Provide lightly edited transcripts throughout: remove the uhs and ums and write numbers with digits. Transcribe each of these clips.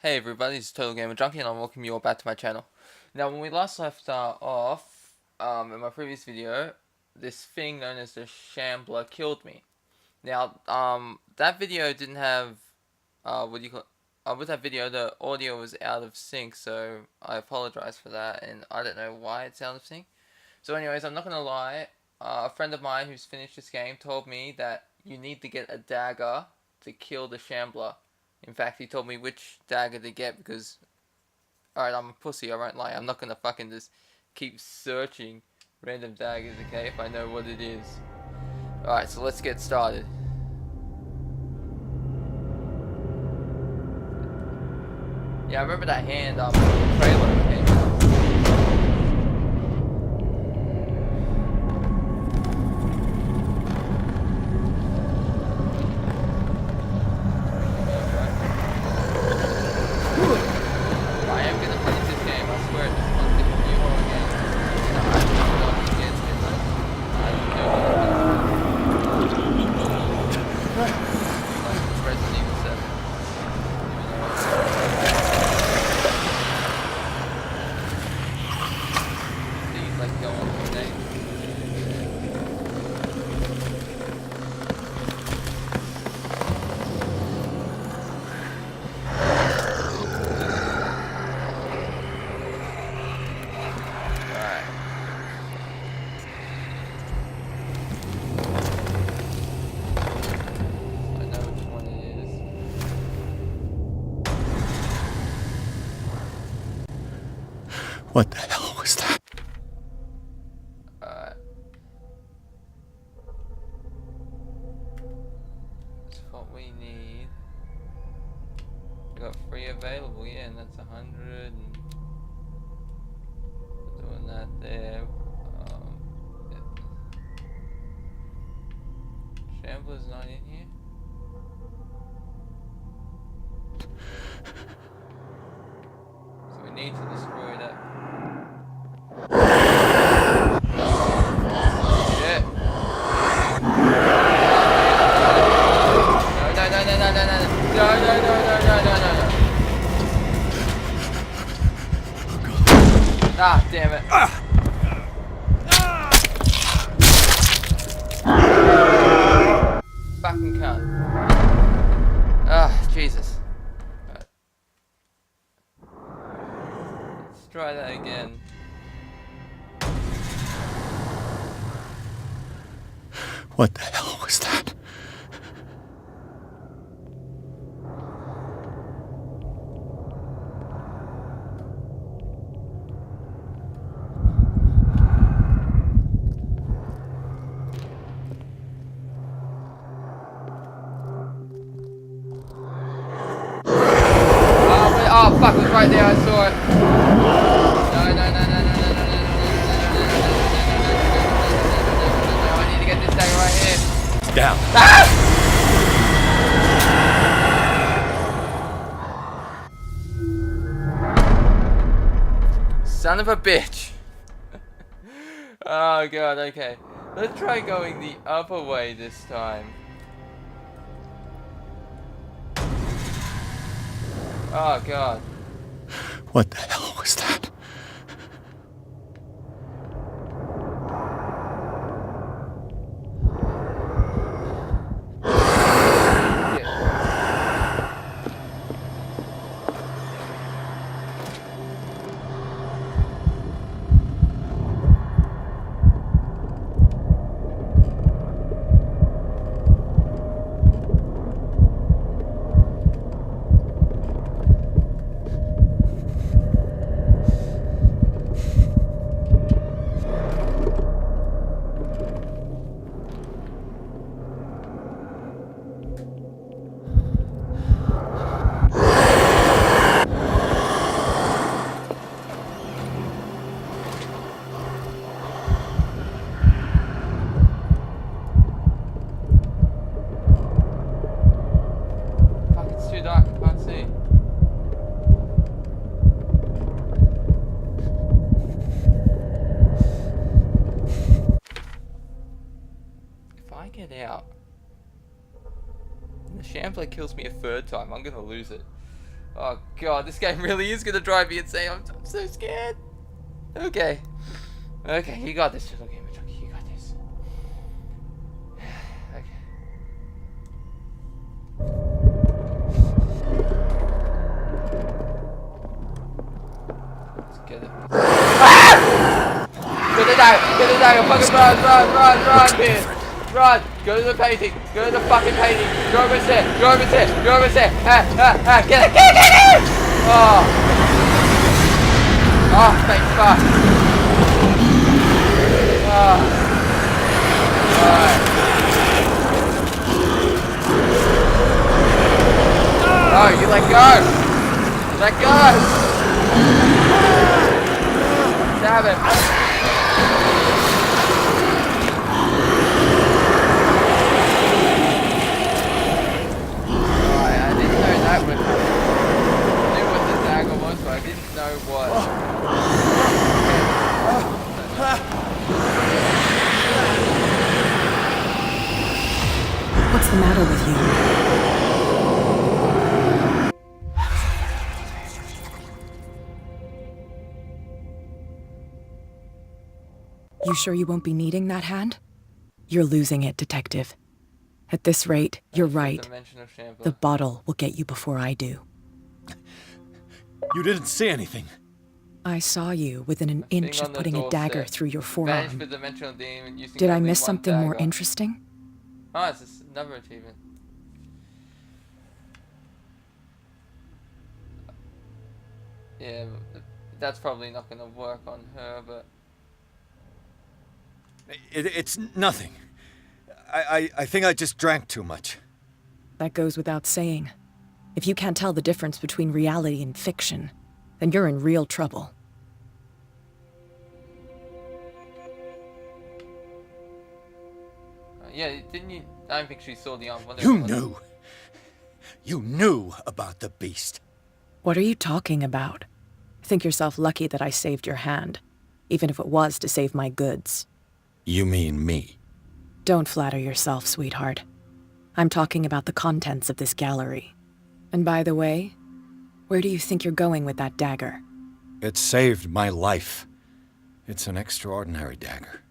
Hey everybody, it's TotalGamerJunkie and I welcome you all back to my channel. Now when we last left off, in my previous video, this thing known as the Shambler killed me. Now, that video didn't have, with that video the audio was out of sync, so I apologize for that, and I don't know why it's out of sync. So anyways, I'm not gonna lie, a friend of mine who's finished this game told me that you need to get a dagger to kill the Shambler. In fact, he told me which dagger to get because, alright, I'm a pussy, I won't lie. I'm not gonna fucking just keep searching random daggers, okay, if I know what it is. Alright, so let's get started. Yeah, I remember that hand the trailer came out. What the hell was that? That's what we need. We got 3 available, yeah, and that's 100. And doing that there. Yeah. Shambler's not in here. So we need to destroy that. Shit. Ah, damn it. Fucking cunt. Ah, Jesus. Right. Let's try that again. What the hell was that? Oh fuck, it was right there, I saw it. No, I need to get this thing right here. Down. Ah! Son of a bitch. Oh god, okay. Let's try going the other way this time. Oh god. What the hell was that? Dark, I can't see. If I get out and the Shambler kills me a 3rd time, I'm gonna lose it. Oh god, this game really is gonna drive me insane. I'm so scared. Okay. Okay, you got this, TotalGamerJunkie. You got this. Okay. Let's get it. Ah! Get the dagger, fucking run, Pierce. Run! Go to the painting! Go to the fucking painting! Go over there! Go over there! Go over there! Get it! Oh! Oh, thank fuck! Oh! Alright. Oh, you let go! Let go! Stab it! I didn't know what. What's the matter with you? You sure you won't be needing that hand? You're losing it, Detective. At this rate, you're right. The bottle will get you before I do. You didn't see anything. I saw you within an inch of putting a dagger through your forearm. Did I miss something more interesting? Oh, it's just another achievement. Yeah, that's probably not going to work on her, but... It's nothing. I think I just drank too much. That goes without saying. If you can't tell the difference between reality and fiction, then you're in real trouble. Yeah, didn't you? I don't think she saw the arm. You knew. You knew about the beast. What are you talking about? Think yourself lucky that I saved your hand, even if it was to save my goods. You mean me? Don't flatter yourself, sweetheart. I'm talking about the contents of this gallery. And by the way, where do you think you're going with that dagger? It saved my life. It's an extraordinary dagger.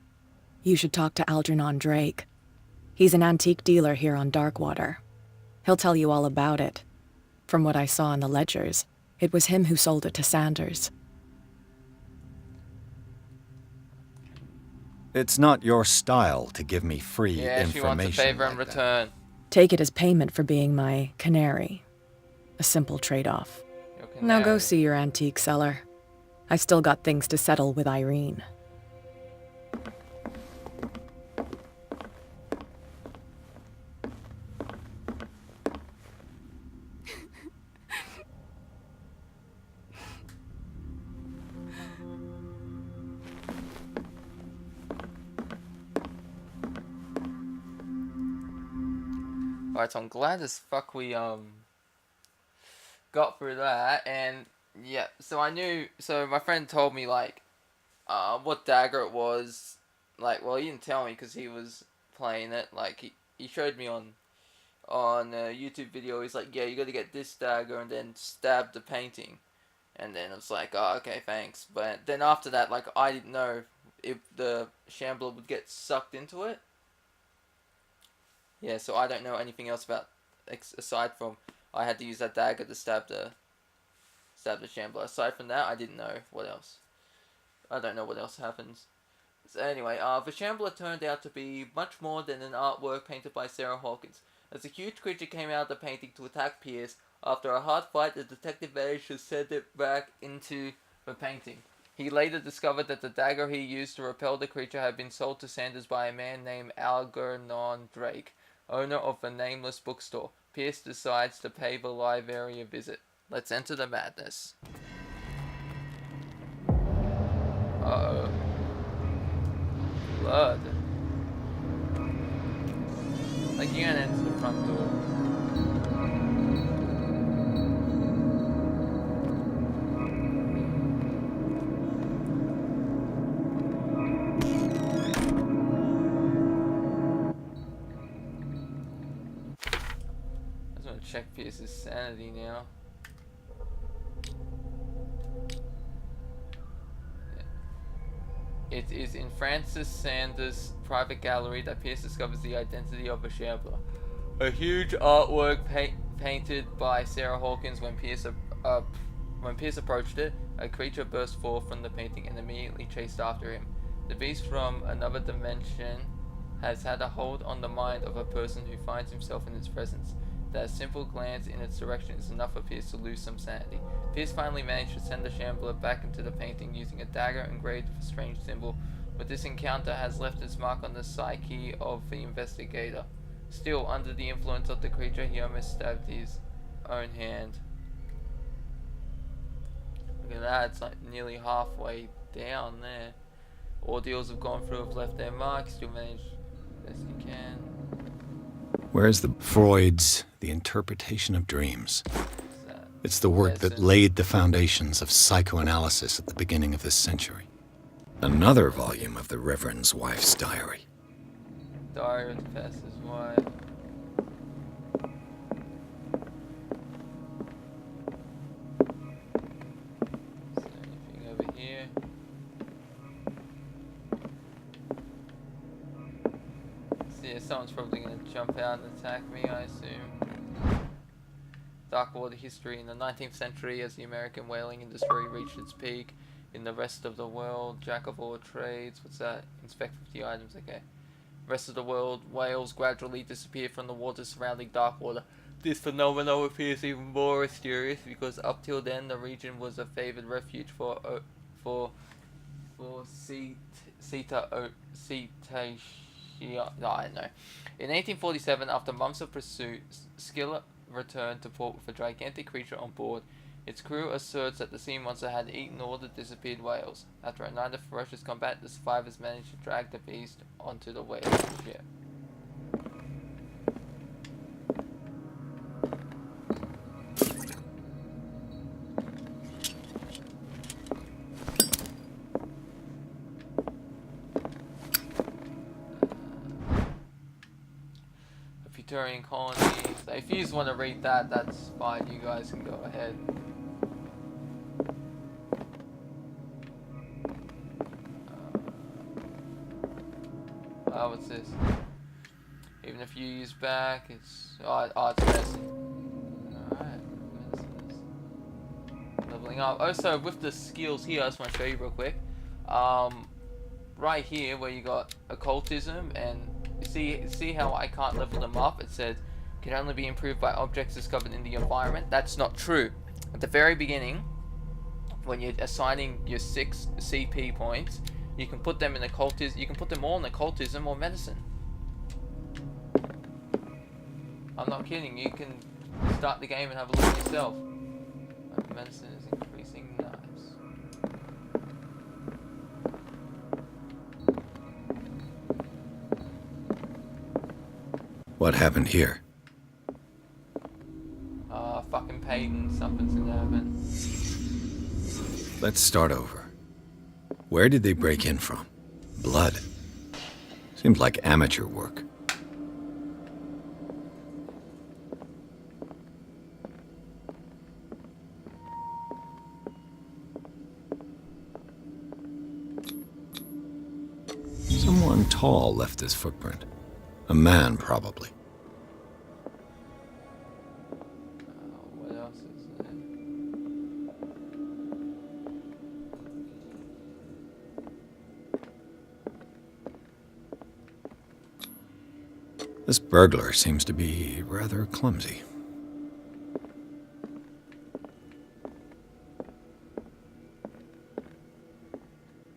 You should talk to Algernon Drake. He's an antique dealer here on Darkwater. He'll tell you all about it. From what I saw in the ledgers, it was him who sold it to Sanders. It's not your style to give me free information. Yeah, she wants a favor in return. Take it as payment for being my canary. A simple trade-off. Now go see your antique seller. I've still got things to settle with Irene. Alright, so I'm glad as fuck we got through that, and yeah, so I knew, so my friend told me like what dagger it was. Like, well, he didn't tell me because he was playing it. Like, he showed me on a YouTube video. He's like, yeah, you got to get this dagger and then stab the painting. And then I was like, oh, okay, thanks. But then after that, like, I didn't know if the shambler would get sucked into it. Yeah, so I don't know anything else about, aside from I had to use that dagger to stab the shambler. Aside from that, I didn't know what else. I don't know what else happens. So anyway, the shambler turned out to be much more than an artwork painted by Sarah Hawkins. As a huge creature came out of the painting to attack Pierce, after a hard fight, the detective managed to send it back into the painting. He later discovered that the dagger he used to repel the creature had been sold to Sanders by a man named Algernon Drake, owner of a nameless bookstore. Pierce decides to pay the library a visit. Let's enter the madness. Uh-oh. Blood. Like, you're gonna enter the front door. I just want to check Pierce's sanity now. It is in Francis Sanders' private gallery that Pierce discovers the identity of a shambler. A huge artwork painted by Sarah Hawkins. When Pierce approached it, a creature burst forth from the painting and immediately chased after him. The beast from another dimension has had a hold on the mind of a person who finds himself in its presence. That a simple glance in its direction is enough for Pierce to lose some sanity. Pierce finally managed to send the shambler back into the painting using a dagger engraved with a strange symbol, but this encounter has left its mark on the psyche of the investigator. Still, under the influence of the creature, he almost stabbed his own hand. Look at that, it's like nearly halfway down there. Ordeals have gone through, have left their mark, still managed best you can. Where's the Freud's The Interpretation of Dreams? It's the work that laid the foundations of psychoanalysis at the beginning of this century. Another volume of the Reverend's wife's diary. Diary of the pastor's wife. Is there anything over here? See, someone's probably going to jump out and attack me, I assume. Darkwater history. In the 19th century, as the American whaling industry reached its peak in the rest of the world, jack of all trades, what's that? Inspect 50 items, okay. Rest of the world, whales gradually disappeared from the waters surrounding Darkwater. This phenomenon appears even more mysterious because up till then the region was a favored refuge for cetaceans. I don't know. In 1847, after months of pursuit, Skillet returned to port with a gigantic creature on board. Its crew asserts that the sea monster had eaten all the disappeared whales. After a night of ferocious combat, the survivors managed to drag the beast onto the whale ship. Futurian colony. So if you just want to read that, that's fine. You guys can go ahead. What's this? Even if you use back, it's it's medicine. Alright, leveling up. Oh, so with the skills here, I just want to show you real quick. Right here, where you got occultism, and you see how I can't level them up. It says can only be improved by objects discovered in the environment. That's not true. At the very beginning, when you're assigning your 6 CP points, you can put them in occultism. You can put them all in occultism or medicine. I'm not kidding. You can start the game and have a look yourself. Medicine is increasing. Nice. What happened here? Fucking Peyton. Something's gonna happen. Let's start over. Where did they break in from? Blood. Seems like amateur work. Someone tall left this footprint. A man, probably. What else is there? This burglar seems to be rather clumsy.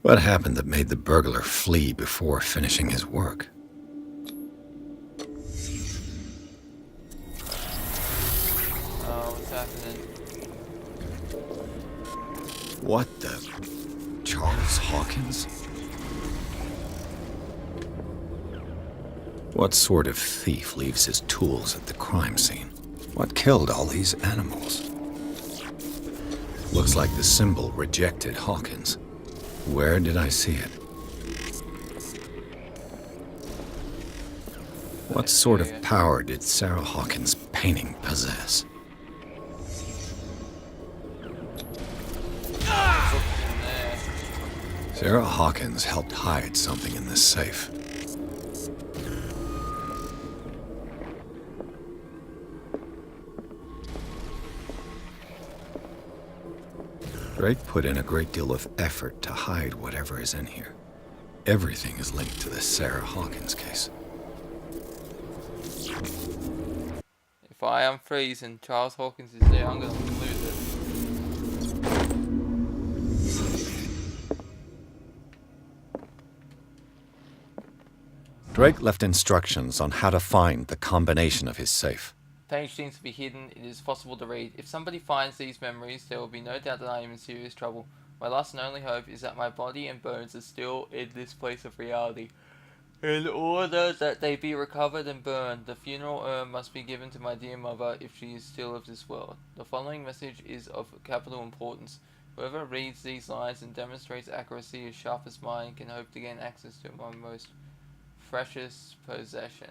What happened that made the burglar flee before finishing his work? What's happening? What the... Charles Hawkins? What sort of thief leaves his tools at the crime scene? What killed all these animals? Looks like the symbol rejected Hawkins. Where did I see it? What sort of power did Sarah Hawkins' painting possess? Sarah Hawkins helped hide something in this safe. Drake put in a great deal of effort to hide whatever is in here. Everything is linked to the Sarah Hawkins case. If I unfreeze and Charles Hawkins is there, I'm gonna lose it. Drake left instructions on how to find the combination of his safe. Page seems to be hidden. It is possible to read. If somebody finds these memories, there will be no doubt that I am in serious trouble. My last and only hope is that my body and bones are still in this place of reality. In order that they be recovered and burned, the funeral urn must be given to my dear mother if she is still of this world. The following message is of capital importance. Whoever reads these lines and demonstrates accuracy as sharp as mine can hope to gain access to my most precious possession.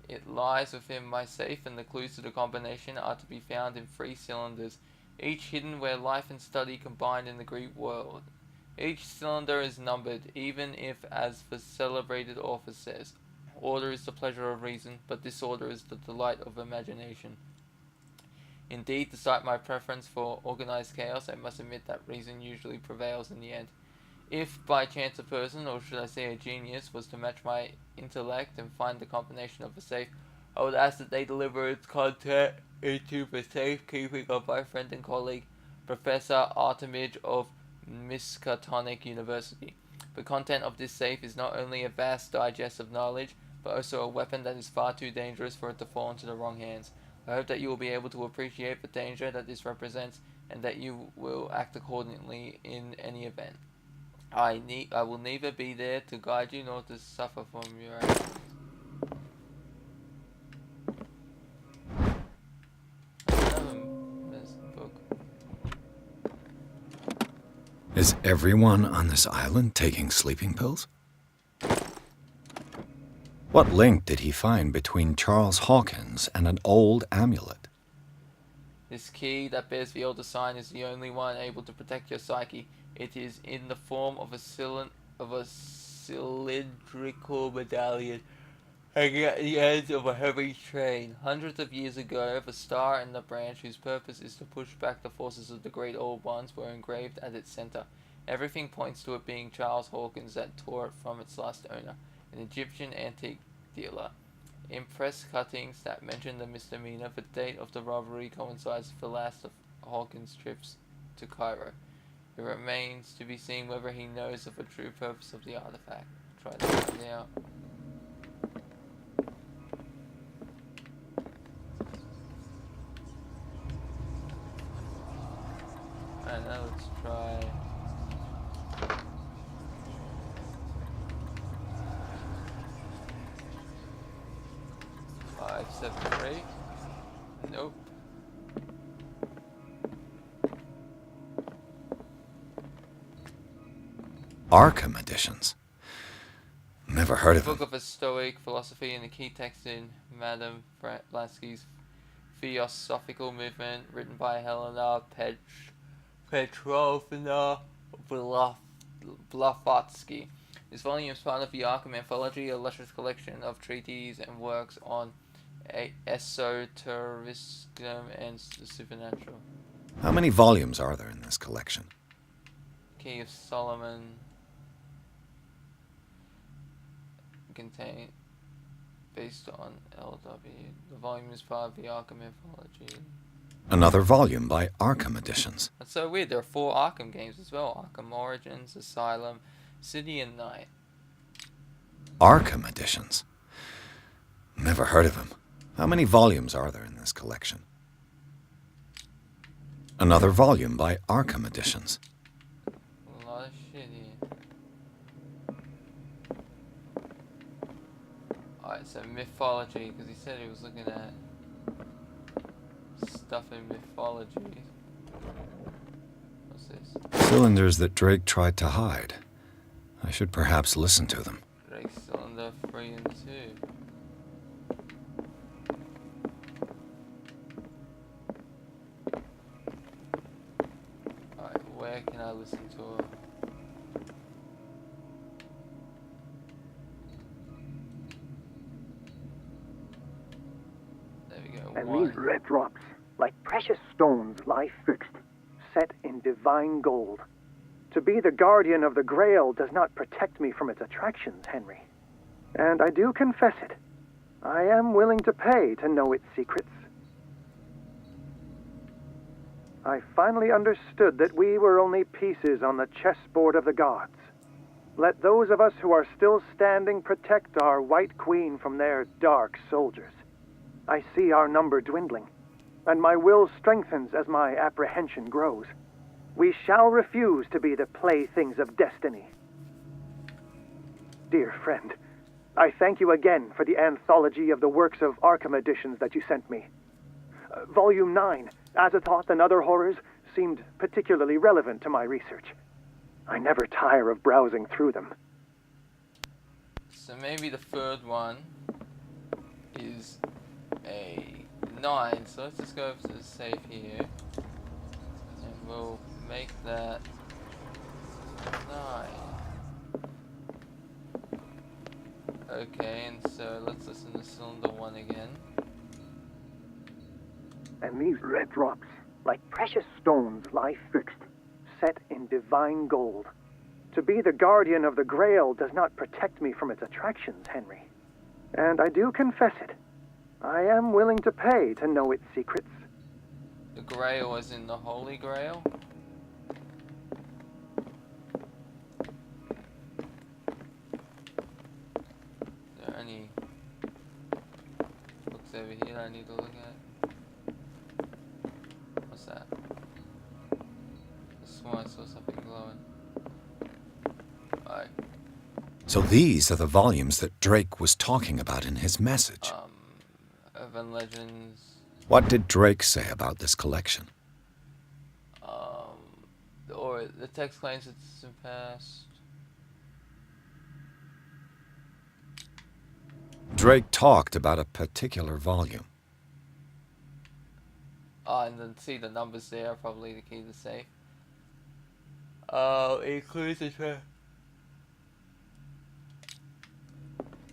It lies within my safe, and the clues to the combination are to be found in 3 cylinders, each hidden where life and study combine in the Greek world. Each cylinder is numbered, even if, as the celebrated author says, order is the pleasure of reason, but disorder is the delight of imagination. Indeed, despite my preference for organized chaos, I must admit that reason usually prevails in the end. If by chance a person, or should I say a genius, was to match my intellect and find the combination of the safe, I would ask that they deliver its content into the safekeeping of my friend and colleague, Professor Artemidge of Miskatonic University. The content of this safe is not only a vast digest of knowledge, but also a weapon that is far too dangerous for it to fall into the wrong hands. I hope that you will be able to appreciate the danger that this represents, and that you will act accordingly in any event. I will neither be there to guide you nor to suffer from your actions. This book. Is everyone on this island taking sleeping pills? What link did he find between Charles Hawkins and an old amulet? This key that bears the elder sign is the only one able to protect your psyche. It is in the form of a cylindrical medallion hanging at the end of a heavy train. Hundreds of years ago, the star and the branch whose purpose is to push back the forces of the great old ones were engraved at its center. Everything points to it being Charles Hawkins that tore it from its last owner, an Egyptian antique dealer. In press cuttings that mention the misdemeanor, the date of the robbery coincides with the last of Hawkins' trips to Cairo. It remains to be seen whether he knows of the true purpose of the artifact. Try to find out. Alright, now let's try. Five, 7, 8. Nope. Arkham editions. Never heard of Book them. of a Stoic philosophy and the key text in Madame Blavatsky's Philosophical Movement, written by Helena Petrovna Blavatsky. This volume is part of the Arkham Anthology, a luscious collection of treatises and works on esotericism and the supernatural. How many volumes are there in this collection? Key of Solomon contain based on LW. The volume is part of the Arkham Anthology. Another volume by Arkham Editions. That's so weird. There are 4 Arkham games as well. Arkham Origins, Asylum, City and Night. Arkham Editions. Never heard of them. How many volumes are there in this collection? Another volume by Arkham Editions. A lot of shit here. Alright, so mythology, because he said he was looking at stuff in mythology. What's this? Cylinders that Drake tried to hide. I should perhaps listen to them. Drake Cylinder 3 and 2. Alright, where can I listen to it? these red drops, like precious stones, lie fixed, set in divine gold. To be the guardian of the Grail does not protect me from its attractions, Henry. And I do confess it. I am willing to pay to know its secrets. I finally understood that we were only pieces on the chessboard of the gods. Let those of us who are still standing protect our White Queen from their dark soldiers. I see our number dwindling, and my will strengthens as my apprehension grows. We shall refuse to be the playthings of destiny. Dear friend, I thank you again for the anthology of the works of Arkham editions that you sent me. Volume 9, Azathoth and Other Horrors, seemed particularly relevant to my research. I never tire of browsing through them. So maybe the third one is a 9. So let's just go to the safe here. And we'll make that 9. Okay, and so let's listen to cylinder 1 again. And these red drops, like precious stones, lie fixed, set in divine gold. To be the guardian of the Grail does not protect me from its attractions, Henry. And I do confess it. I am willing to pay to know its secrets. The Grail as in the Holy Grail? Are there any books over here that I need to look at? What's that? I swore I saw something glowing. Alright. So these are the volumes that Drake was talking about in his message. Urban Legends. What did Drake say about this collection? Or the text claims it's in past. Drake talked about a particular volume. And then see the numbers there are probably the key to safe. Includes the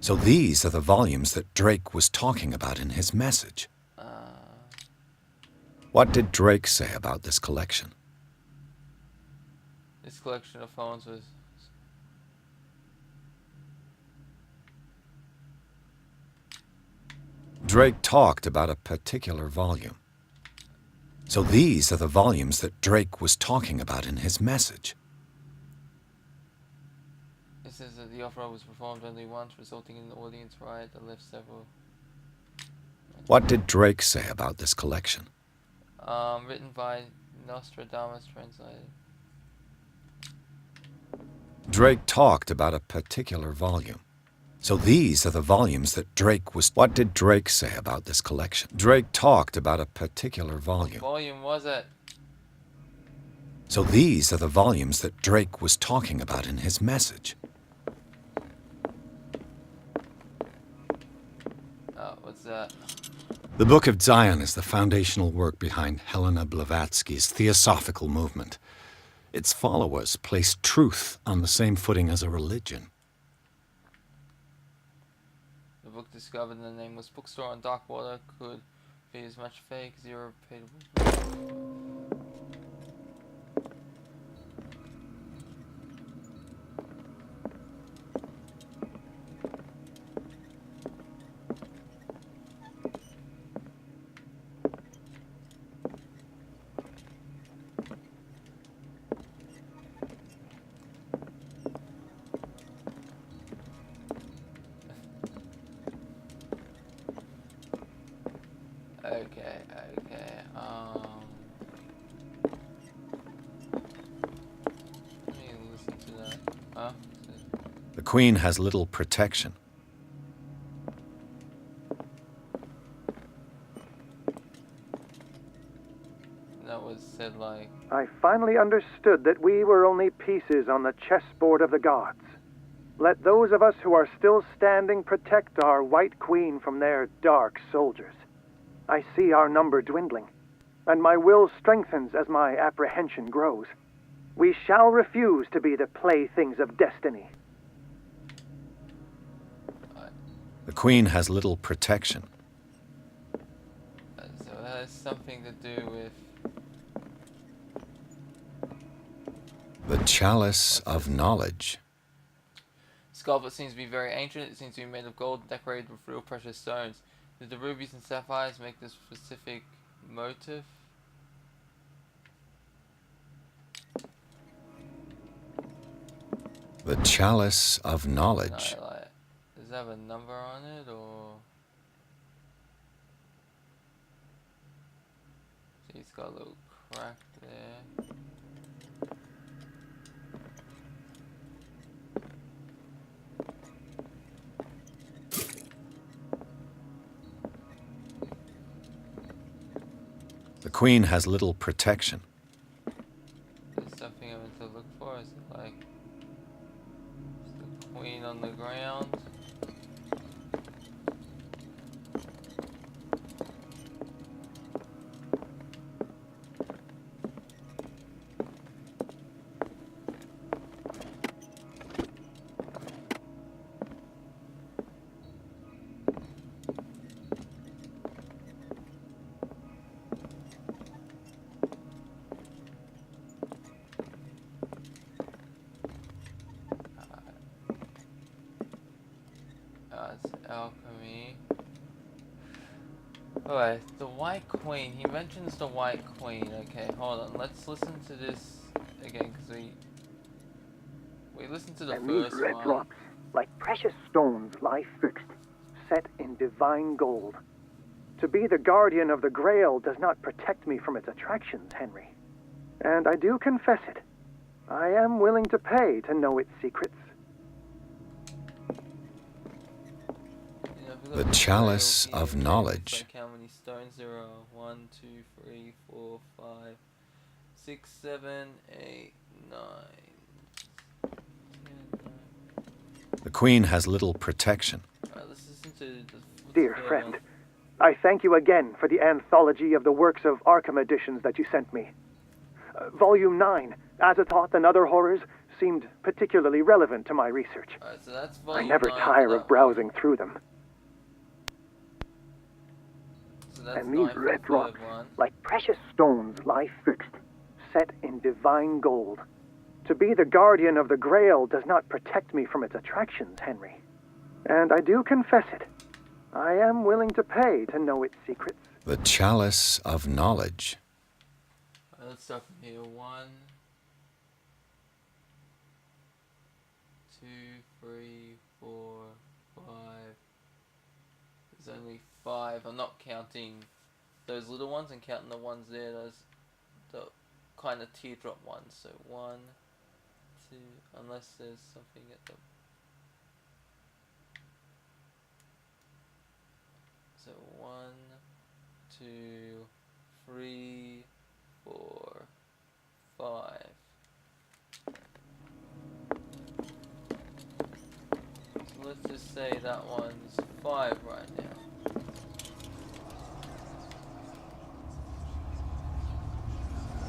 So these are the volumes that Drake was talking about in his message. What did Drake say about this collection? This collection of phones was... Drake talked about a particular volume. So these are the volumes that Drake was talking about in his message. It says that the off-road was performed only once, resulting in an audience riot that left several... What did Drake say about this collection? Written by Nostradamus, translated. Drake talked about a particular volume. So these are the volumes that Drake was... What did Drake say about this collection? Drake talked about a particular volume. What volume was it? So these are the volumes that Drake was talking about in his message. Oh, what's that? The Book of Zion is the foundational work behind Helena Blavatsky's Theosophical movement. Its followers place truth on the same footing as a religion. The book discovered in the nameless bookstore on Darkwater could be as much fake, zero repeatable. Okay. Let me listen to that. Huh? The Queen has little protection. That was said like... I finally understood that we were only pieces on the chessboard of the gods. Let those of us who are still standing protect our White Queen from their dark soldiers. I see our number dwindling, and my will strengthens as my apprehension grows. We shall refuse to be the playthings of destiny. The Queen has little protection. Is it's something to do with... The chalice of knowledge. Skull seems to be very ancient. It seems to be made of gold and decorated with real precious stones. Did the rubies and sapphires make this specific motif? The chalice of knowledge. No, like, does it have a number on it, or... See, it's got a little crack there. The queen has little protection. There's something I'm meant to look for. Is it like... Is the queen on the ground? It's alchemy. Alright, the White Queen. He mentions the White Queen. Okay, hold on. Let's listen to this again, because we listened to the And these first red one. drops, like precious stones, lie fixed, set in divine gold. To be the guardian of the Grail does not protect me from its attractions, Henry. And I do confess it. I am willing to pay to know its secrets. You know, if we The look at chalice Grail of here, knowledge. Like how many stones there are? 1, 2, 3, 4, 5, 6, 7, 8, 9. 10, 9. The queen has little protection. Alright, let's listen to the Dear third friend, one. I thank you again for the anthology of the works of Arkham editions that you sent me. Volume 9, Azathoth and Other Horrors, seemed particularly relevant to my research. Alright, so that's I volume never 9 tire for of that browsing one. through them. So that's And 9 these for the red third drops, one. like precious stones, lie fixed, set in divine gold. To be the guardian of the Grail does not protect me from its attractions, Henry. And I do confess it. I am willing to pay to know its secrets. The chalice of knowledge. Alright, let's start from here. 1, 2, 3, 4, 5. There's only 5. I'm not counting those little ones and counting the ones there. Those the kind of teardrop ones. So 1, 2. Unless there's something at the... So 1, 2, 3, 4, 5. So let's just say that one's 5 right now.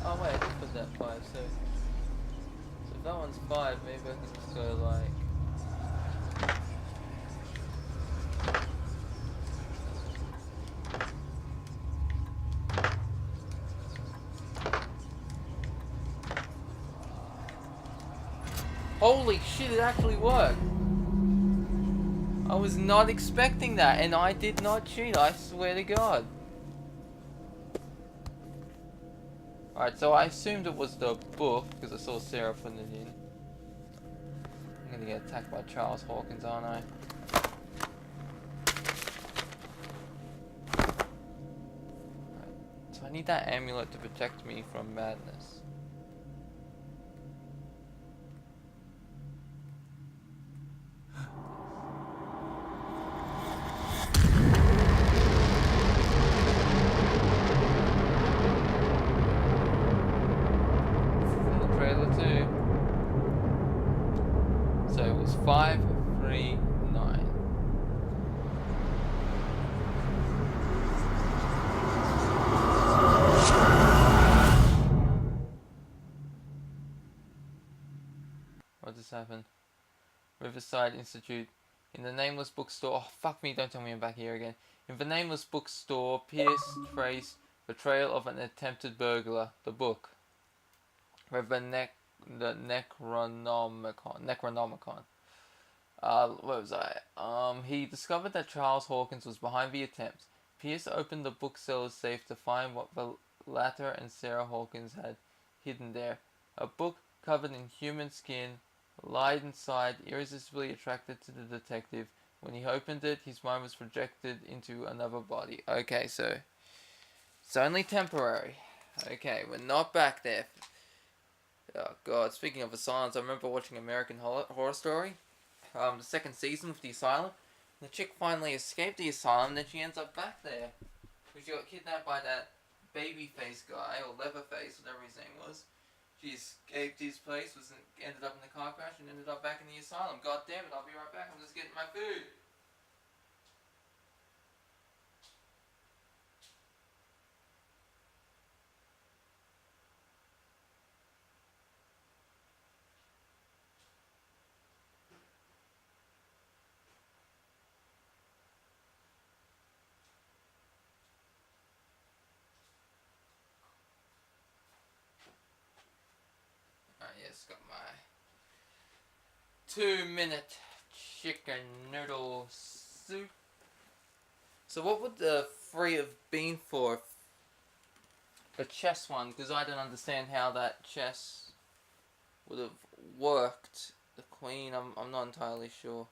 Oh wait, I did put that 5. So if that one's 5, maybe I can just go like... Holy shit, it actually worked! I was not expecting that, and I did not cheat, I swear to God. Alright, so I assumed it was the book, because I saw Sarah putting it in. I'm gonna get attacked by Charles Hawkins, aren't I? Alright, so I need that amulet to protect me from madness. Trailer too. So it was 5, 3, 9. What just happened? Riverside Institute. In the nameless bookstore. Oh fuck me! Don't tell me I'm back here again. In the nameless bookstore, Pierce traced Betrayal of an Attempted Burglar. The book. Read by the Necronomicon. Where was I? He discovered that Charles Hawkins was behind the attempt. Pierce opened the bookseller's safe to find what the latter and Sarah Hawkins had hidden there. A book covered in human skin, lied inside, irresistibly attracted to the detective. When he opened it, his mind was projected into another body. Okay, so it's only temporary. Okay, we're not back there. Oh god, speaking of asylums, I remember watching American Horror Story, the second season with the asylum. The chick finally escaped the asylum, and then she ends up back there. She got kidnapped by that babyface guy, or Leatherface, whatever his name was. She escaped his place, ended up in the car crash, and ended up back in the asylum. God damn it, I'll be right back, I'm just getting my food. Yes, got my 2-minute chicken noodle soup. So what would the 3 have been for the chess one? Because I don't understand how that chess would have worked. The queen, I'm not entirely sure.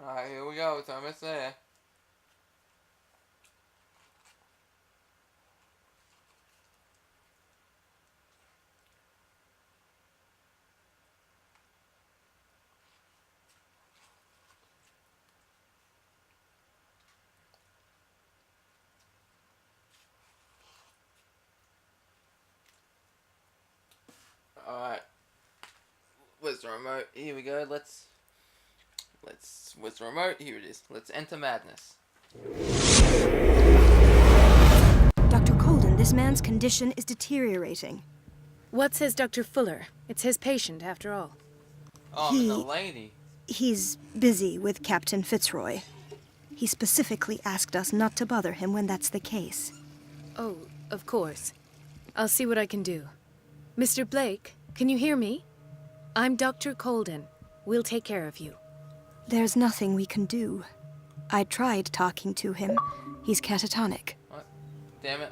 Alright, here we go, it's almost there. Alright. Where's the remote? Here we go, where's the remote? Here it is. Let's enter madness. Dr. Colden, this man's condition is deteriorating. What says Dr. Fuller? It's his patient, after all. Oh, and the lady. He's busy with Captain Fitzroy. He specifically asked us not to bother him when that's the case. Oh, of course. I'll see what I can do. Mr. Blake, can you hear me? I'm Dr. Colden. We'll take care of you. There's nothing we can do. I tried talking to him. He's catatonic. What? Damn it.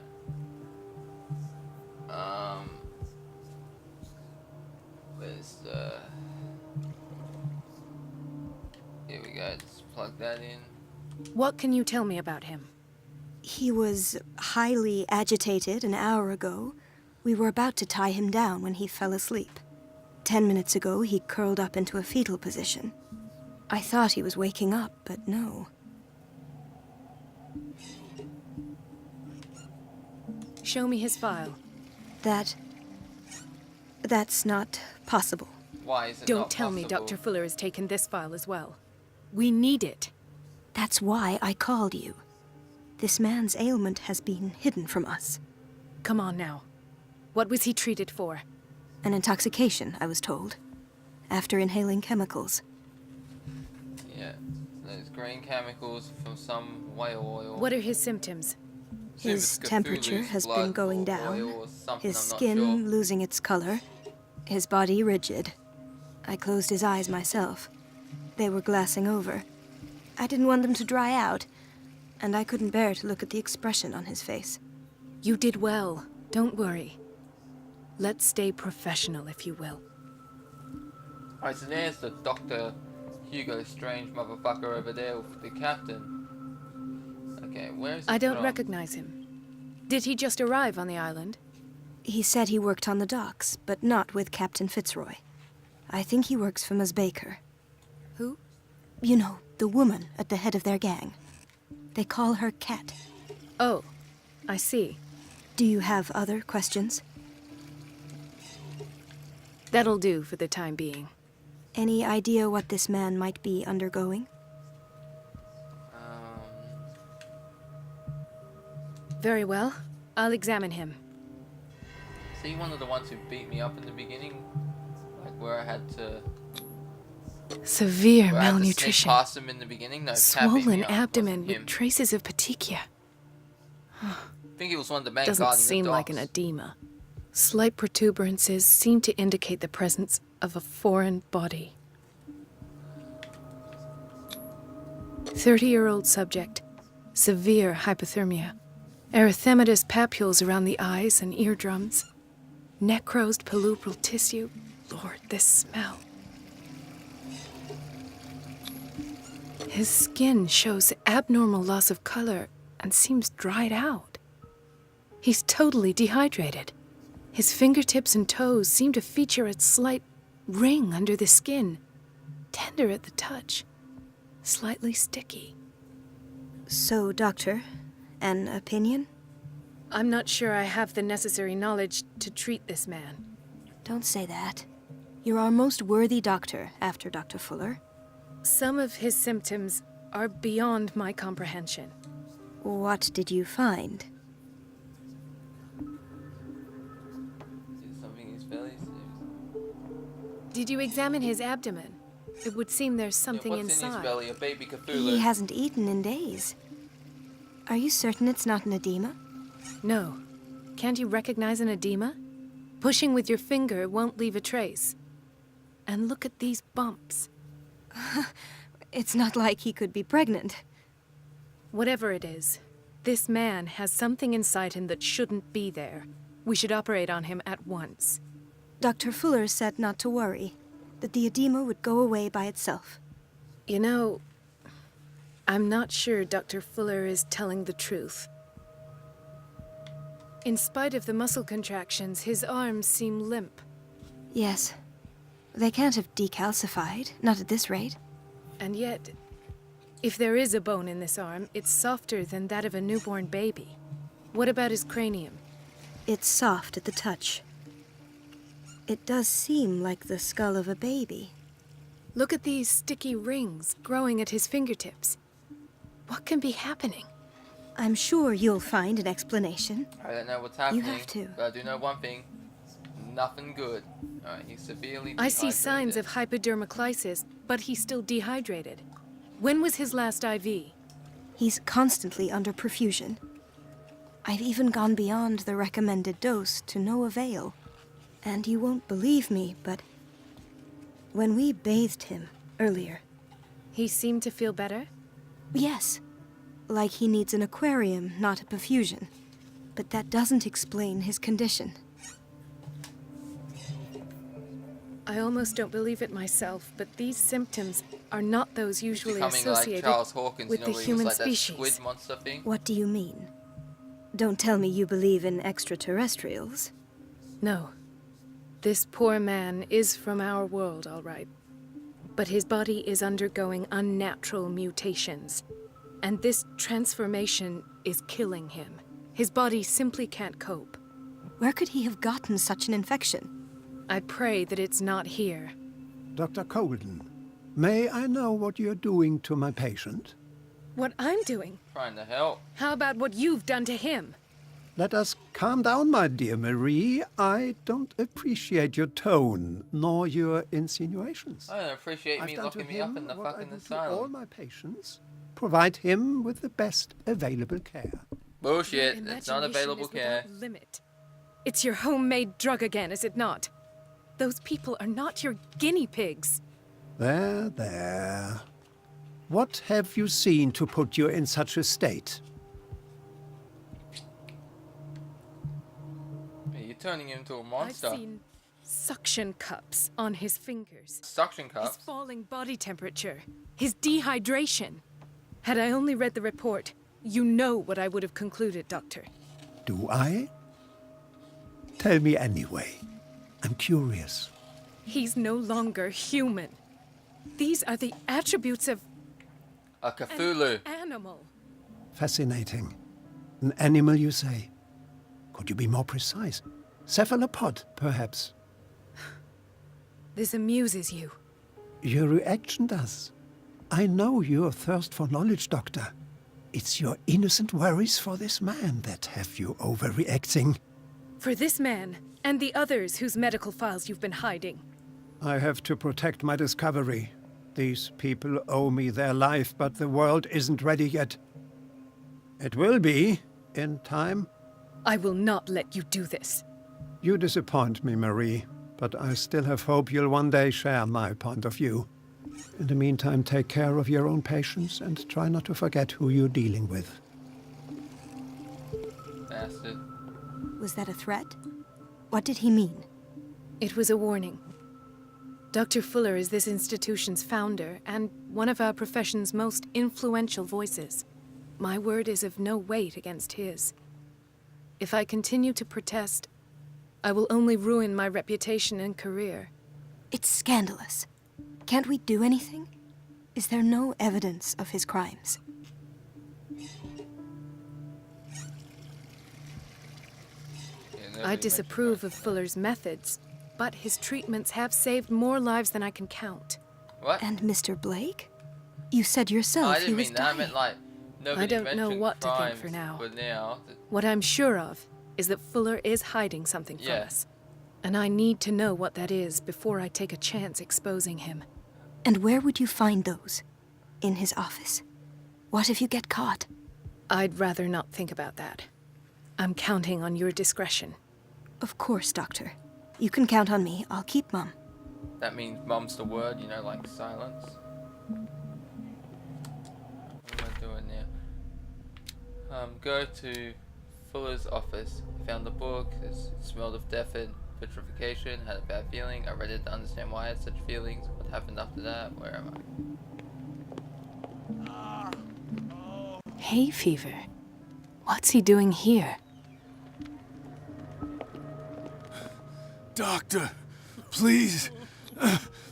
Where's the... Here we go, just plug that in. What can you tell me about him? He was highly agitated an hour ago. We were about to tie him down when he fell asleep. 10 minutes ago, he curled up into a fetal position. I thought he was waking up, but no. Show me his file. That's not possible. Why is it Don't not tell me possible? Dr. Fuller has taken this file as well. We need it. That's why I called you. This man's ailment has been hidden from us. Come on now. What was he treated for? An intoxication, I was told. After inhaling chemicals. Yeah, those green chemicals from some whale oil. What are his symptoms? His Cthulhu's temperature has blood been going or down, oil or something, his I'm not skin sure. losing its color, his body rigid. I closed his eyes myself. They were glassing over. I didn't want them to dry out, and I couldn't bear to look at the expression on his face. You did well. Don't worry. Let's stay professional, if you will. Alright, so there's the Dr. Hugo Strange motherfucker over there with the captain. Okay, where's he I don't from? recognize him. Did he just arrive on the island? He said he worked on the docks, but not with Captain Fitzroy. I think he works for Ms. Baker. Who? You know, the woman at the head of their gang. They call her Cat. Oh, I see. Do you have other questions? That'll do for the time being. Any idea what this man might be undergoing? Very well. I'll examine him. Is he one of the ones who beat me up in the beginning? Like where I had to... Severe where I had to sneak malnutrition. past him in the beginning? No, Cat beat Swollen me up. abdomen Wasn't him. with traces of petechia. I think he was one of the main Doesn't guardians seem of like an docks. edema. Slight protuberances seem to indicate the presence of a foreign body. 30-year-old subject. Severe hypothermia. Erythematous papules around the eyes and eardrums. Necrosed palpebral tissue. Lord, this smell. His skin shows abnormal loss of color and seems dried out. He's totally dehydrated. His fingertips and toes seem to feature a slight ring under the skin, tender at the touch, slightly sticky. So, Doctor, an opinion? I'm not sure I have the necessary knowledge to treat this man. Don't say that. You're our most worthy doctor after Dr. Fuller. Some of his symptoms are beyond my comprehension. What did you find? Is something in his belly? Did you examine his abdomen? It would seem there's something What's in his inside. belly? A baby Cthulhu. He hasn't eaten in days. Are you certain it's not an edema? No. Can't you recognize an edema? Pushing with your finger won't leave a trace. And look at these bumps. It's not like he could be pregnant. Whatever it is, this man has something inside him that shouldn't be there. We should operate on him at once. Dr. Fuller said not to worry, that the edema would go away by itself. You know, I'm not sure Dr. Fuller is telling the truth. In spite of the muscle contractions, his arms seem limp. Yes. They can't have decalcified, not at this rate. And yet, if there is a bone in this arm, it's softer than that of a newborn baby. What about his cranium? It's soft at the touch. It does seem like the skull of a baby. Look at these sticky rings growing at his fingertips. What can be happening? I'm sure you'll find an explanation. I don't know what's happening. have to. But I do know one thing. Nothing good. Alright, he's severely I see dehydrated. signs of hypodermoclysis, but he's still dehydrated. When was his last IV? He's constantly under perfusion. I've even gone beyond the recommended dose to no avail. And you won't believe me, but when we bathed him earlier, He seemed to feel better? yes, like he needs an aquarium, not a perfusion. But that doesn't explain his condition. I almost don't believe it myself, but these symptoms are not those He's usually becoming like associated Charles Hawkins, with you know, the where he human was like species. that squid monster thing. What do you mean? Don't tell me you believe in extraterrestrials. No. This poor man is from our world, all right. But his body is undergoing unnatural mutations. And this transformation is killing him. His body simply can't cope. Where could he have gotten such an infection? I pray that it's not here. Dr. Colden, may I know what you're doing to my patient? What I'm doing? Trying to help. How about what you've done to him? Let us calm down, my dear Marie. I don't appreciate your tone, nor your insinuations. I don't appreciate I've me done to locking me up him in the what I fucking do to all asylum. my patients. Provide him with the best available care. Bullshit. Your It's not imagination available is care. without limit. It's your homemade drug again, is it not? Those people are not your guinea pigs. There, there. What have you seen to put you in such a state? You're turning him into a monster. I've seen suction cups on his fingers. Suction His cups. falling body temperature. His dehydration. Had I only read the report, you know what I would have concluded, Doctor. do I? Tell me anyway. I'm curious. He's no longer human. These are the attributes of A Cthulhu. an animal. Fascinating. An animal, you say? Could you be more precise? Cephalopod, perhaps? This amuses you. Your reaction does. I know your thirst for knowledge, Doctor. It's your innocent worries for this man that have you overreacting. For this man, and the others whose medical files you've been hiding. I have to protect my discovery. These people owe me their life, but the world isn't ready yet. It will be, in time. I will not let you do this. You disappoint me, Marie, but I still have hope you'll one day share my point of view. In the meantime, take care of your own patients and try not to forget who you're dealing with. Bastard. Was that a threat? What did he mean? It was a warning. Dr. Fuller is this institution's founder and one of our profession's most influential voices. My word is of no weight against his. If I continue to protest, I will only ruin my reputation and career. It's scandalous. Can't we do anything? Is there no evidence of his crimes? I disapprove of Fuller's methods, but his treatments have saved more lives than I can count. What? And Mr. Blake? You said yourself I he didn't was mean that. I dying. meant like nobody I don't know mentioned what to think crimes, for now. But now, What I'm sure of is that Fuller is hiding something from Yeah. us. And I need to know what that is before I take a chance exposing him. And where would you find those? In his office? What if you get caught? I'd rather not think about that. I'm counting on your discretion. Of course, Doctor. You can count on me. I'll keep Mum. that means mum's the word, you know, like silence. What am I doing now? Go to Fuller's office. Found the book. It smelled of death and petrification. Had a bad feeling. I read it to understand why I had such feelings. What happened after that? Where am I? Hay fever. What's he doing here? Doctor, please.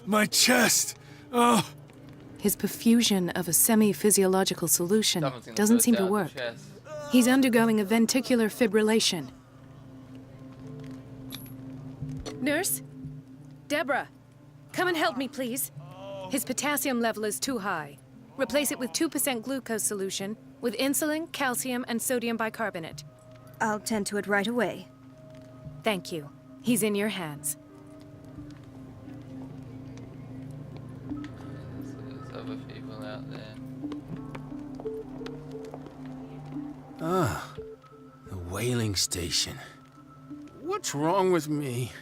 My chest. Oh. His perfusion of a semi-physiological solution Someone's gonna doesn't burst seem to out the work. chest. He's undergoing a ventricular fibrillation. Nurse? Deborah, come and help me, please. His potassium level is too high. Replace it with 2% glucose solution with insulin, calcium, and sodium bicarbonate. I'll tend to it right away. Thank you. He's in your hands. There's other people out there. Ah, the whaling station. What's wrong with me?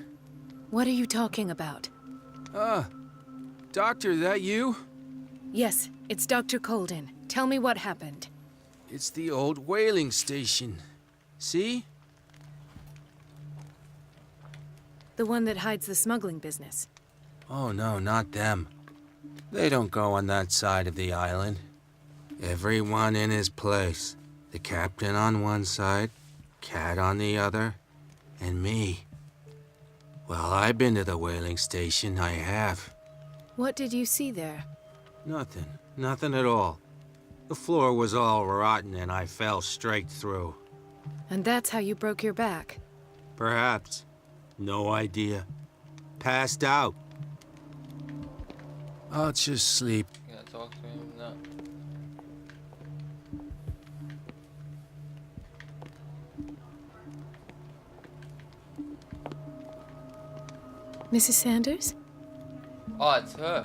What are you talking about? Doctor, that you? Yes, it's Dr. Colden. Tell me what happened. It's the old whaling station. See? The one that hides the smuggling business. Oh no, not them. They don't go on that side of the island. Everyone in his place. The captain on one side, Cat on the other, and me. Well, I've been to the whaling station, I have. What did you see there? Nothing. Nothing at all. The floor was all rotten and I fell straight through. And that's how you broke your back. Perhaps. No idea. Passed out. I'll just sleep. You gonna talk to him? No. Mrs. Sanders? Oh, it's her.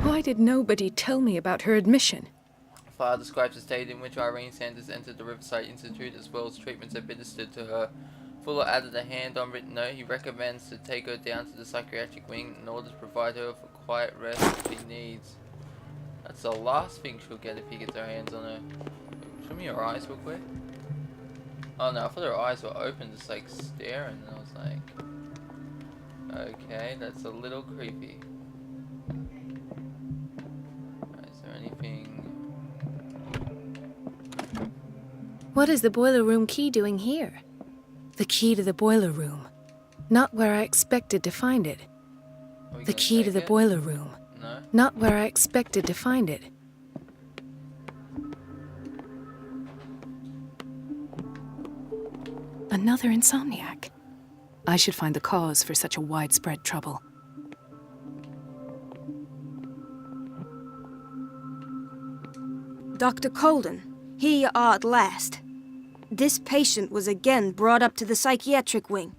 Why did nobody tell me about her admission? File describes the state in which Irene Sanders entered the Riverside Institute as well as treatments administered to her. Fuller added a hand-on-written note. He recommends to take her down to the psychiatric wing in order to provide her with a quiet rest if she needs. That's the last thing she'll get if he gets her hands on her. Show me her eyes real quick. Oh no, I thought her eyes were open, just like staring, and I was like, okay, that's a little creepy. Is there anything? What is the boiler room key doing here? The key to the boiler room. Not where I expected to find it. The key to the boiler room. No. Not where I expected to find it. Another insomniac. I should find the cause for such a widespread trouble. Dr. Colden, here you are at last. This patient was again brought up to the psychiatric wing.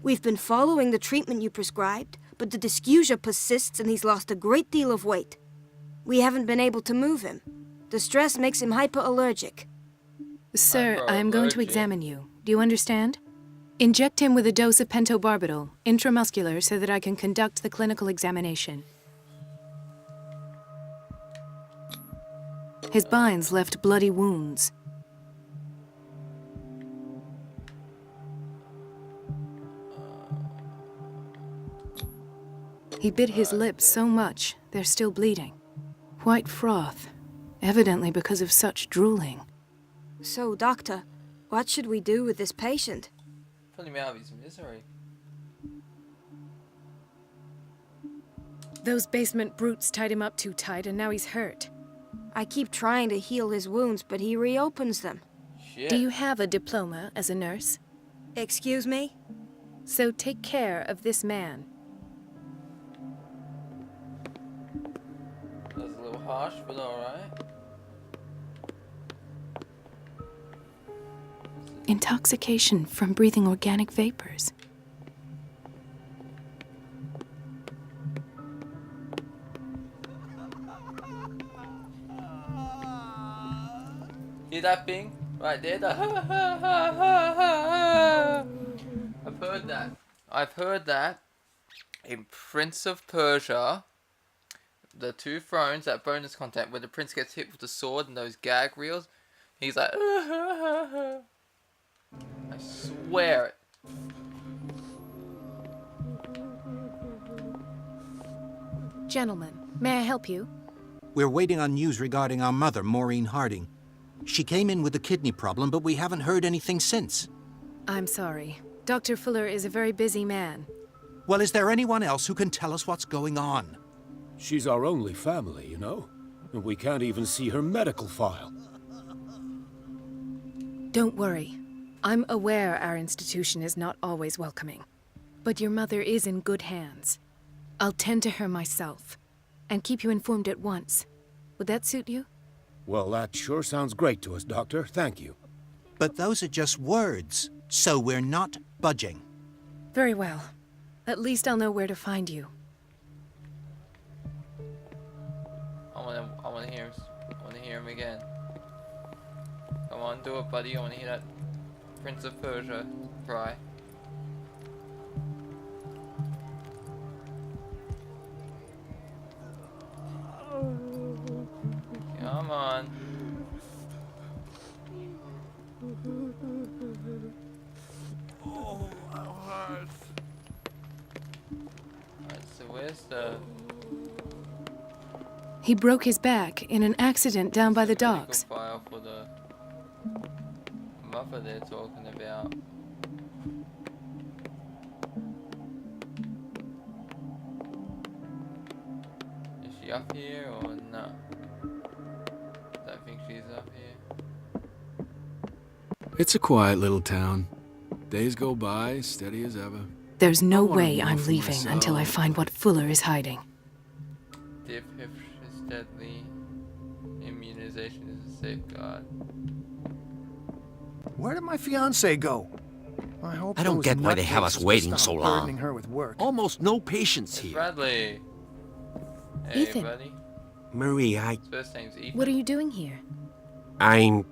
We've been following the treatment you prescribed, but the dysgeusia persists and he's lost a great deal of weight. We haven't been able to move him. The stress makes him hyperallergic. Sir, I am going to examine you. Do you understand? Inject him with a dose of pentobarbital, intramuscular, so that I can conduct the clinical examination. His binds left bloody wounds. He bit his lips so much, they're still bleeding. White froth, evidently because of such drooling. So, Doctor, what should we do with this patient? Put him out of his misery. Those basement brutes tied him up too tight, and now he's hurt. I keep trying to heal his wounds, but he reopens them. Shit. Do you have a diploma as a nurse? Excuse me? So take care of this man. That's a little harsh, but alright. Intoxication from breathing organic vapors. Hear that thing? Right there? I've heard that. I've heard that in Prince of Persia, the Two Thrones, that bonus content where the prince gets hit with the sword and those gag reels, he's like, I swear it. Gentlemen, may I help you? We're waiting on news regarding our mother, Maureen Harding. She came in with a kidney problem, but we haven't heard anything since. I'm sorry. Dr. Fuller is a very busy man. Well, is there anyone else who can tell us what's going on? She's our only family, you know? And we can't even see her medical file. Don't worry. I'm aware our institution is not always welcoming. But your mother is in good hands. I'll tend to her myself, and keep you informed at once. Would that suit you? Well, that sure sounds great to us, Doctor. Thank you. But those are just words, so we're not budging. Very well. At least I'll know where to find you. I wanna hear him again. Come on, do it, buddy. I wanna hear that Prince of Persia cry. Come on. Oh, how hard. Alright, so where's the... He broke his back in an accident down by the docks. File for the mother they're talking about. Is she up here or no? Don't think she's up here. It's a quiet little town. Days go by, steady as ever. There's no wanna way know I'm for leaving myself. until I find what Fuller is hiding. Dip if is deadly. Immunization is a safeguard. Where did my fiancée go? I hope I don't those get why they have nutcases us will waiting stop so long. burdening her with work. Almost no patience It's here. Bradley. Hey, Ethan. buddy. Marie, His first name's Ethan. What are you doing here? I'm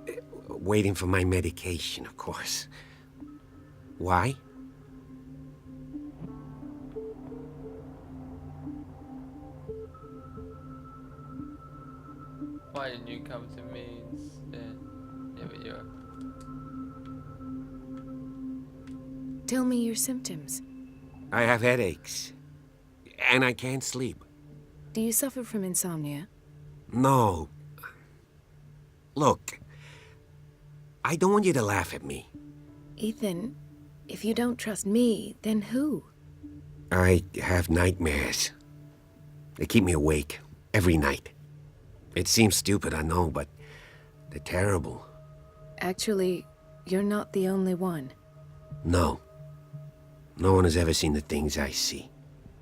waiting for my medication, of course. Why? Why didn't you come to me instead? Yeah, but you're... Tell me your symptoms. I have headaches. And I can't sleep. Do you suffer from insomnia? No. Look, I don't want you to laugh at me. Ethan, If you don't trust me, then who? I have nightmares. They keep me awake every night. It seems stupid, I know, but they're terrible. Actually, you're not the only one. No. No one has ever seen the things I see.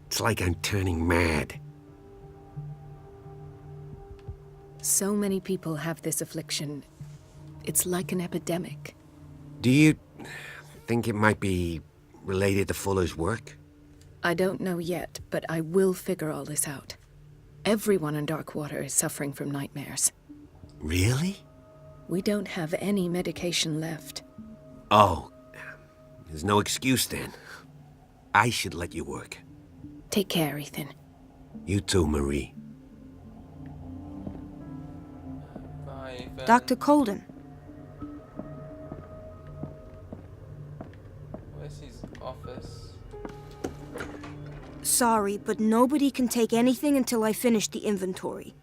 It's like I'm turning mad. So many people have this affliction. It's like an epidemic. Do you think it might be related to Fuller's work? I don't know yet, but I will figure all this out. Everyone in Darkwater is suffering from nightmares. Really? We don't have any medication left. Oh, there's no excuse then. I should let you work. Take care, Ethan. You too, Marie. Bye, Ben. Dr. Colden. Where's his office? Sorry, but nobody can take anything until I finish the inventory.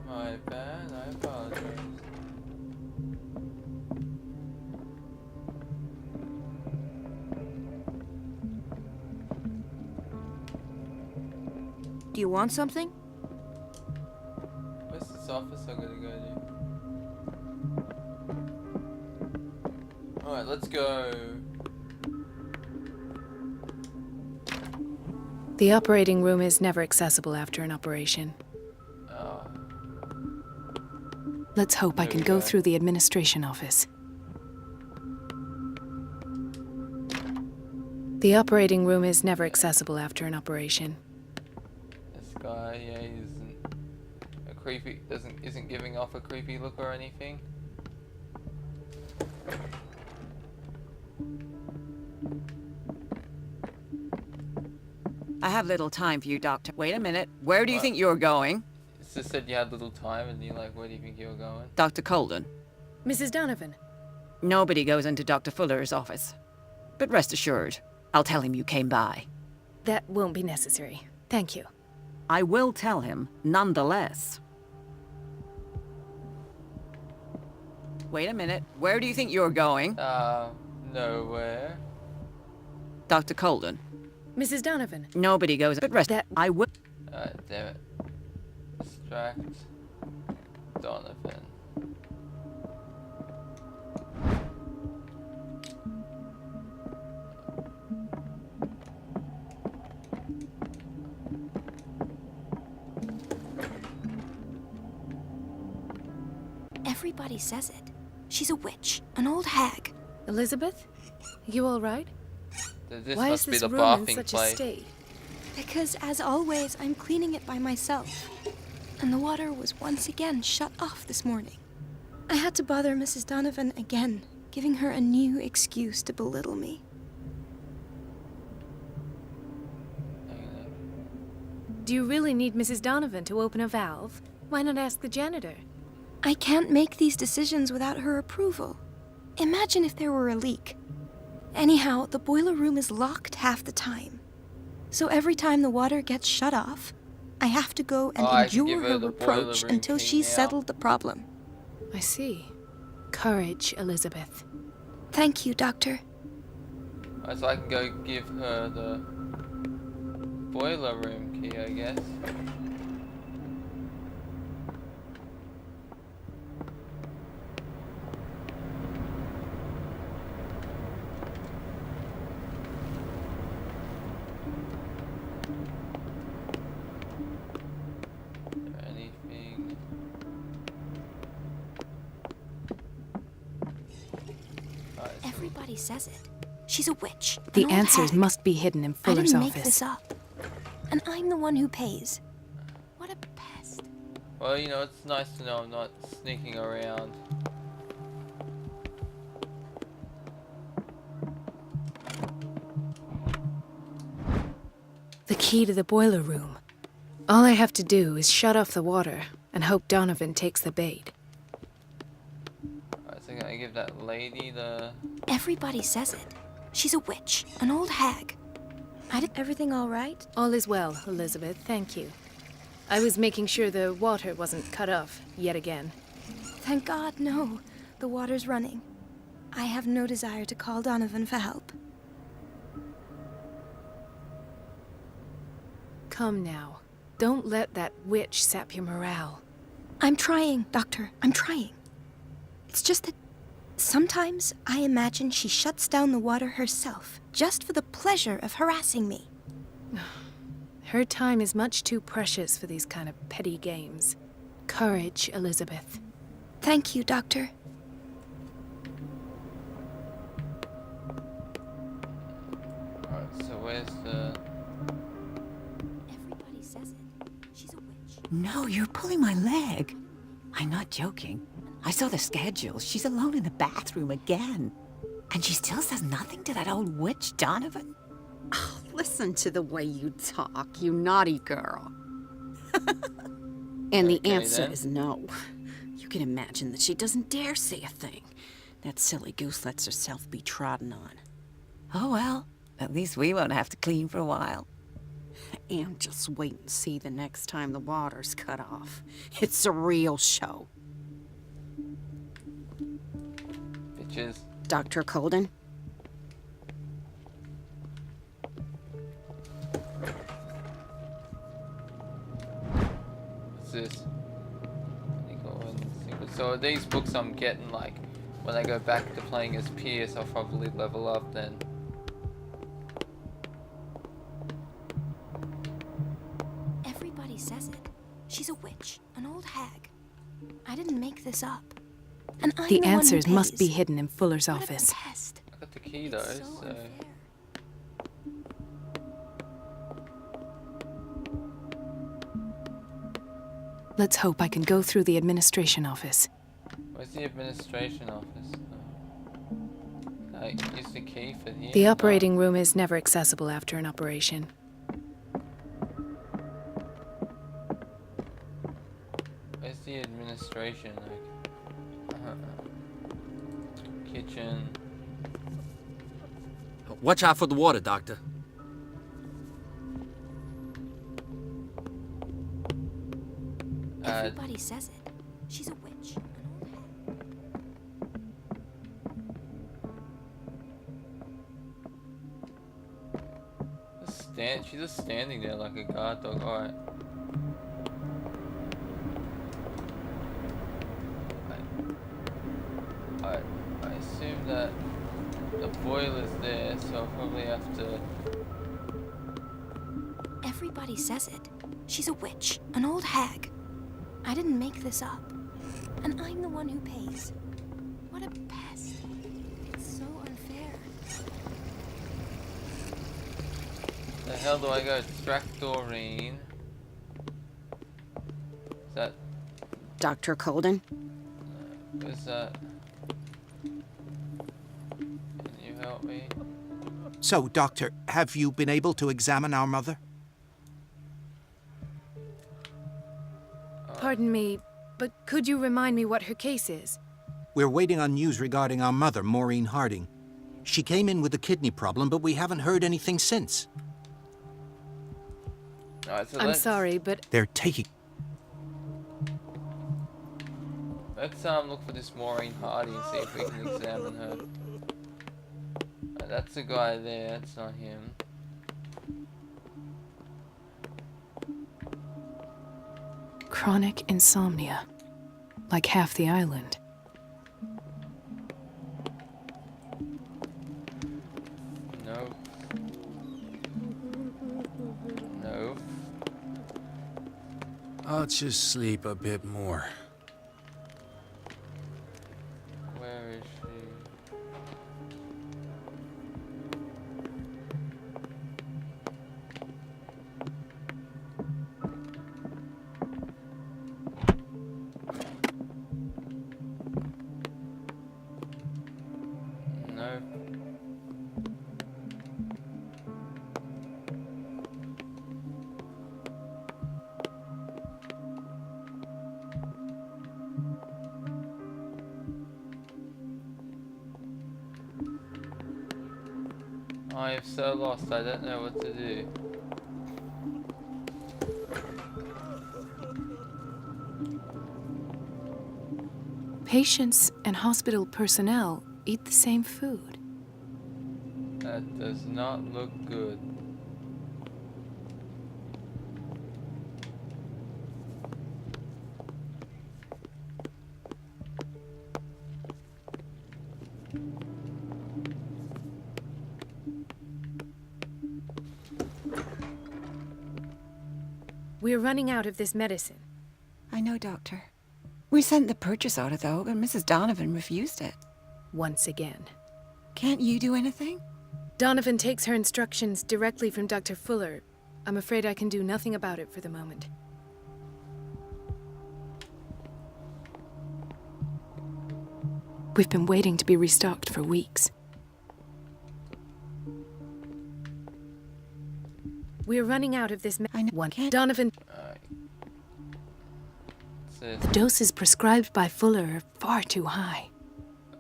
My bad, I apologize. Do you want something? Where's this office I'm gonna go to? Alright, let's go. The operating room is never accessible after an operation. Oh. Let's hope I There can we go go. through the administration office. The operating room is never accessible after an operation. This guy, yeah, he isn't a creepy, isn't giving off a creepy look or anything. I have little time for you, Doctor. Wait a minute. Where do you What? think you're going? It's just said you had little time, and you're like, where do you think you're going? Dr. Colden. Mrs. Donovan. Nobody goes into Dr. Fuller's office. But rest assured, I'll tell him you came by. That won't be necessary. Thank you. I will tell him, nonetheless. Wait a minute. Where do you think you're going? Nowhere. Dr. Colden. Mrs. Donovan. Nobody goes, but rest. That I will. Damn it. Distract Donovan. Everybody says it. She's a witch, an old hag. Elizabeth? You all right? This Why must is this be the room in bathing such a place. state? Because, as always, I'm cleaning it by myself. And the water was once again shut off this morning. I had to bother Mrs. Donovan again, giving her a new excuse to belittle me. Do you really need Mrs. Donovan to open a valve? Why not ask the janitor? I can't make these decisions without her approval. Imagine if there were a leak. Anyhow, the boiler room is locked half the time. So every time the water gets shut off, I have to go and I can give endure her her the boiler reproach room until key she's now. settled the problem. I see. Courage, Elizabeth. Thank you, Doctor. Alright, so I can go give her the boiler room key, I guess. Anything? Alright, so Everybody says it. She's a witch. The an old answers hag. must be hidden in I Fuller's didn't make office. this up. And I'm the one who pays. What a pest. well, you know, it's nice to know I'm not sneaking around. The key to the boiler room. All I have to do is shut off the water and hope Donovan takes the bait. Alright, so can I give that lady the... Everybody says it. She's a witch, an old hag. Everything all right? All is well, Elizabeth, thank you. I was making sure the water wasn't cut off yet again. Thank God, no. The water's running. I have no desire to call Donovan for help. Come now. Don't let that witch sap your morale. I'm trying, Doctor. I'm trying. It's just that sometimes I imagine she shuts down the water herself, just for the pleasure of harassing me. Her time is much too precious for these kind of petty games. Courage, Elizabeth. Thank you, Doctor. Alright, so where's the... Everybody says it. She's a witch. No, you're pulling my leg. I'm not joking. I saw the schedule. She's alone in the bathroom again. And she still says nothing to that old witch, Donovan? Oh, listen to the way you talk, you naughty girl. And the answer is no. You can imagine that she doesn't dare say a thing. That silly goose lets herself be trodden on. Oh, well, at least we won't have to clean for a while. And just wait and see the next time the water's cut off. It's a real show. Bitches. Dr. Colden? What's this? So these books I'm getting, like, when I go back to playing as Pierce, I'll probably level up then. Everybody says it. She's a witch, an old hag. I didn't make this up. And I'm The one who answers must be pays. hidden in Fuller's What a office. pest. I got the key though, It's so so... unfair. Let's hope I can go through the administration office. Where's the administration office? I use the key for here. The operating room is never accessible after an operation. Where's the administration? Like, kitchen. Watch out for the water, Doctor. Everybody says it. She's a witch, an old hag. She's just standing there like a guard dog. Alright. Alright. I assume that the boiler's there, so I'll probably have to... Everybody says it. She's a witch, an old hag. I didn't make this up. And I'm the one who pays. What a pest. It's so unfair. The hell do I go? Distract Doreen. Is that... Dr. Colden? Where's that? Can you help me? So, Doctor, have you been able to examine our mother? Pardon me, but could you remind me what her case is? We're waiting on news regarding our mother, Maureen Harding. She came in with a kidney problem, but we haven't heard anything since. Alright, so I'm sorry, but... They're taking... Let's look for this Maureen Harding and see if we can examine her. That's the guy there, that's not him. Chronic insomnia. Like half the island. No. No. I'll just sleep a bit more. Where is she? No. I am so lost, I don't know what to do. Patients and hospital personnel eat the same food. That does not look good. We're running out of this medicine. I know, Doctor. We sent the purchase order, though, but Mrs. Donovan refused it. Once again. Can't you do anything? Donovan takes her instructions directly from Dr. Fuller. I'm afraid I can do nothing about it for the moment. We've been waiting to be restocked for weeks. We're running out of this Donovan. The doses prescribed by Fuller are far too high.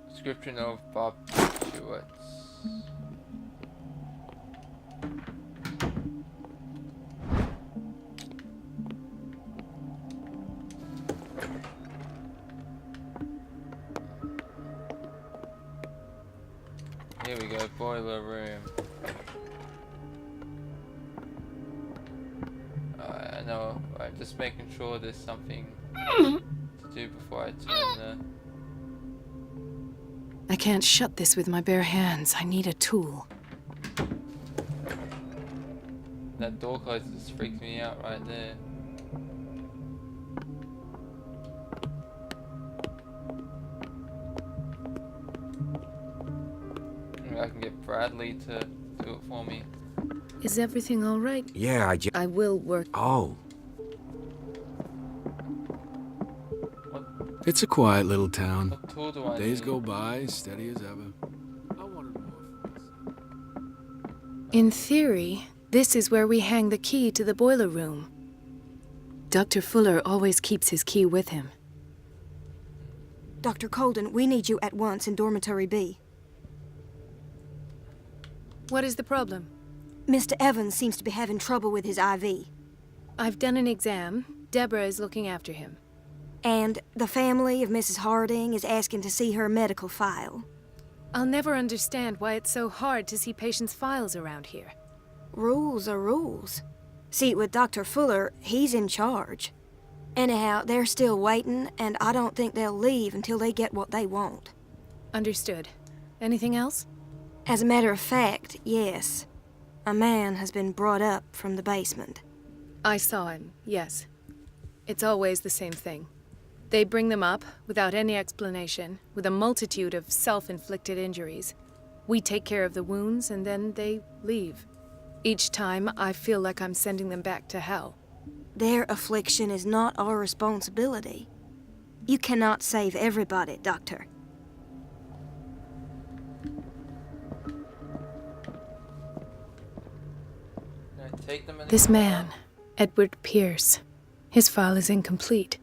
Description of barbiturates. Here we go, boiler room. I know, right, just making sure there's something to do before I turn I can't shut this with my bare hands. I need a tool. that door closes just freaks me out right there. Maybe I can get Bradley to do it for me. Is everything all right? Yeah, I will work. Oh. It's a quiet little town. What tool do I Days need? go by, steady as ever. In theory, this is where we hang the key to the boiler room. Dr. Fuller always keeps his key with him. Dr. Colden, we need you at once in Dormitory B. What is the problem? Mr. Evans seems to be having trouble with his IV. I've done an exam. Deborah is looking after him. And the family of Mrs. Harding is asking to see her medical file. I'll never understand why it's so hard to see patients' files around here. Rules are rules. See, with Dr. Fuller, he's in charge. Anyhow, they're still waiting, and I don't think they'll leave until they get what they want. Understood. Anything else? As a matter of fact, yes. A man has been brought up from the basement. I saw him, yes. It's always the same thing. They bring them up, without any explanation, with a multitude of self-inflicted injuries. We take care of the wounds, and then they leave. Each time, I feel like I'm sending them back to hell. Their affliction is not our responsibility. You cannot save everybody, Doctor. Can I take them in This man, Edward Pierce, his file is incomplete.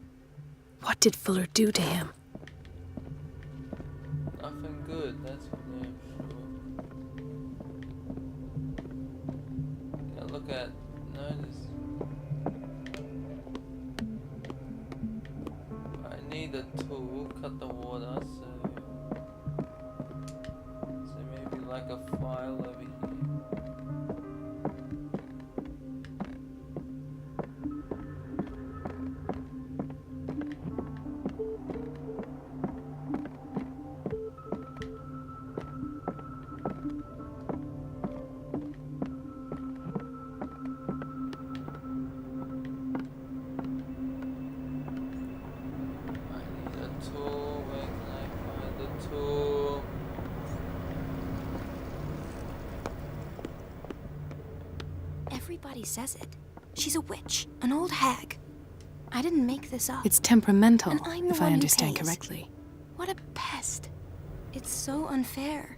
What did Fuller do to him? Nothing good, that's for damn sure. Now look at notice. I need a tool, cut the water, so maybe like a file over here. Everybody says it. She's a witch, an old hag. I didn't make this up. It's temperamental, And I'm the if one I who understand pays. correctly. What a pest. It's so unfair.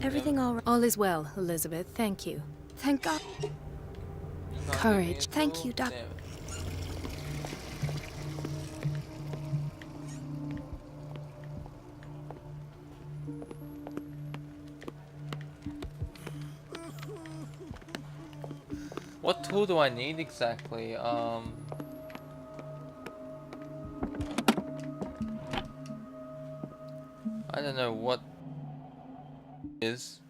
Everything all right? All is well, Elizabeth. Thank you. Thank God. Courage. Thank you, Doc. tool do I need exactly? I don't know what is.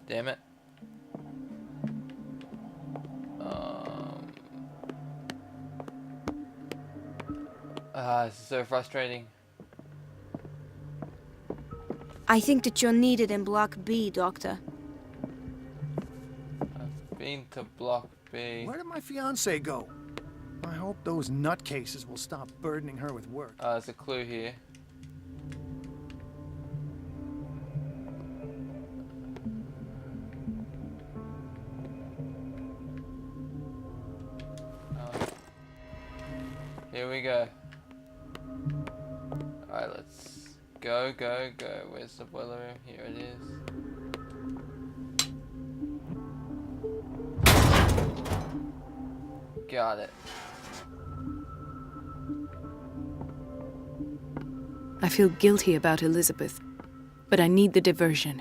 Damn it. This is so frustrating. I think that you're needed in Block B, Doctor. I've been to Block B. Where did my fiancée go? I hope those nutcases will stop burdening her with work. There's a clue here. Here we go. Alright, let's go. Where's the boiler room? Here it is. Got it. I feel guilty about Elizabeth, but I need the diversion.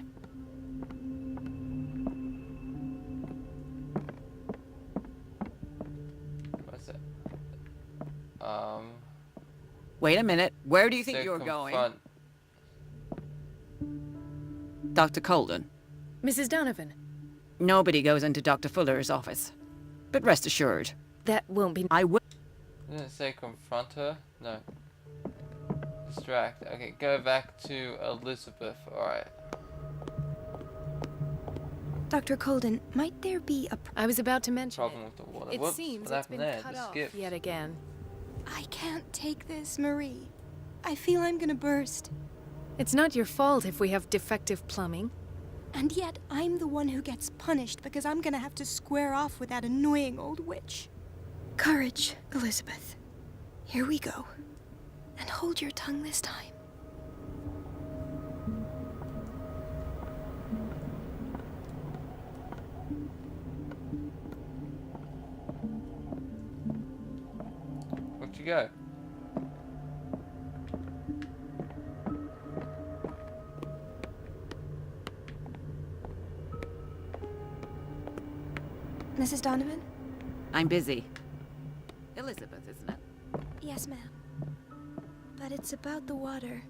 What's it? Wait a minute. Where do you think you're going? Dr. Colden. Mrs. Donovan. Nobody goes into Dr. Fuller's office. But rest assured. That won't be... I will... Didn't it say confront her? No. Distract. Okay, go back to Elizabeth. Alright. Dr. Colden, might there be a... I was about to mention problem with the water. It Whoops, seems what it's happened been there? cut Just off skipped. yet again. I can't take this, Marie. I feel I'm gonna burst. It's not your fault if we have defective plumbing. And yet, I'm the one who gets punished because I'm gonna have to square off with that annoying old witch. Courage, Elizabeth. Here we go. And hold your tongue this time. Where'd you go? Mrs. Donovan? I'm busy. Elizabeth, isn't it? Yes, ma'am. But it's about the water.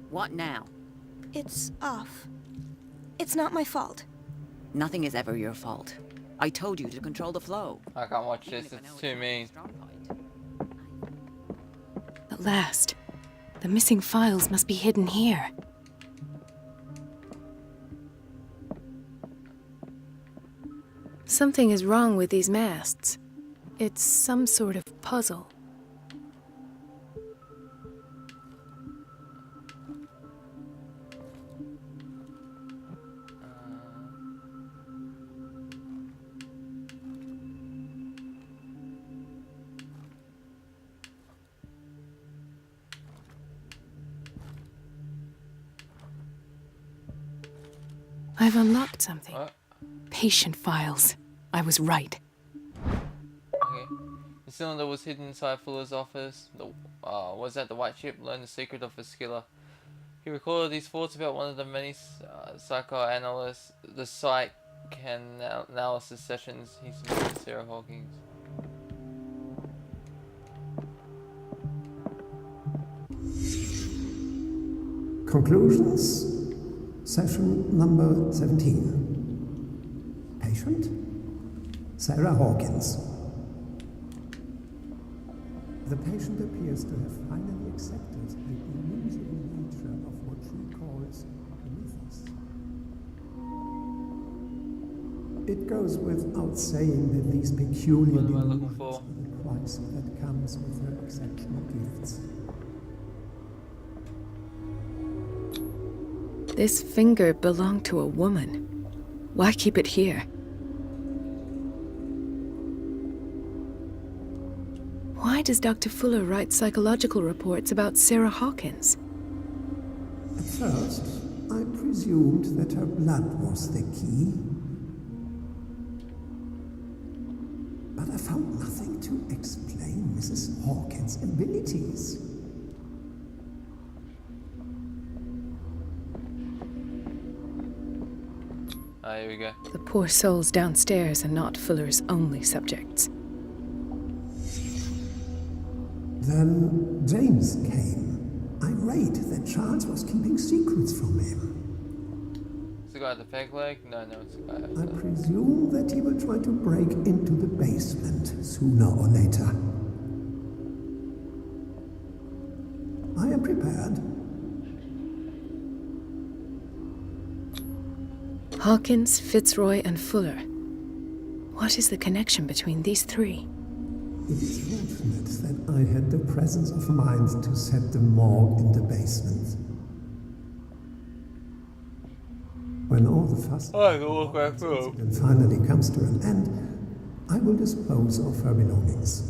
What now? It's off. It's not my fault. Nothing is ever your fault. I told you to control the flow. I can't watch this, it's too mean. At last. The missing files must be hidden here. Something is wrong with these masts. It's some sort of puzzle. I've unlocked something. What? Patient files. I was right. Okay. The cylinder was hidden inside Fuller's office. Was that the white chip learned the secret of his killer. He recorded these thoughts about one of the many psychoanalysts, the psych-analysis sessions he submitted to Sarah Hawkins. Conclusions. Session number 17. Patient? Sarah Hawkins. The patient appears to have finally accepted the illusory nature of what she calls mythos. It goes without saying that these peculiar delusions are the price that comes with her exceptional gifts. This finger belonged to a woman. Why keep it here? Why does Dr. Fuller write psychological reports about Sarah Hawkins? At first, I presumed that her blood was the key. But I found nothing to explain Mrs. Hawkins' abilities. Oh, here we go. The poor souls downstairs are not Fuller's only subjects. Then James came, irate that Charles was keeping secrets from him. Is the guy with the peg leg? No, it's the guy with I presume that he will try to break into the basement sooner or later. I am prepared. Hawkins, Fitzroy, and Fuller. What is the connection between these three? It is fortunate that I had the presence of mind to set the morgue in the basement. When all the fuss finally comes to an end, I will dispose of her belongings.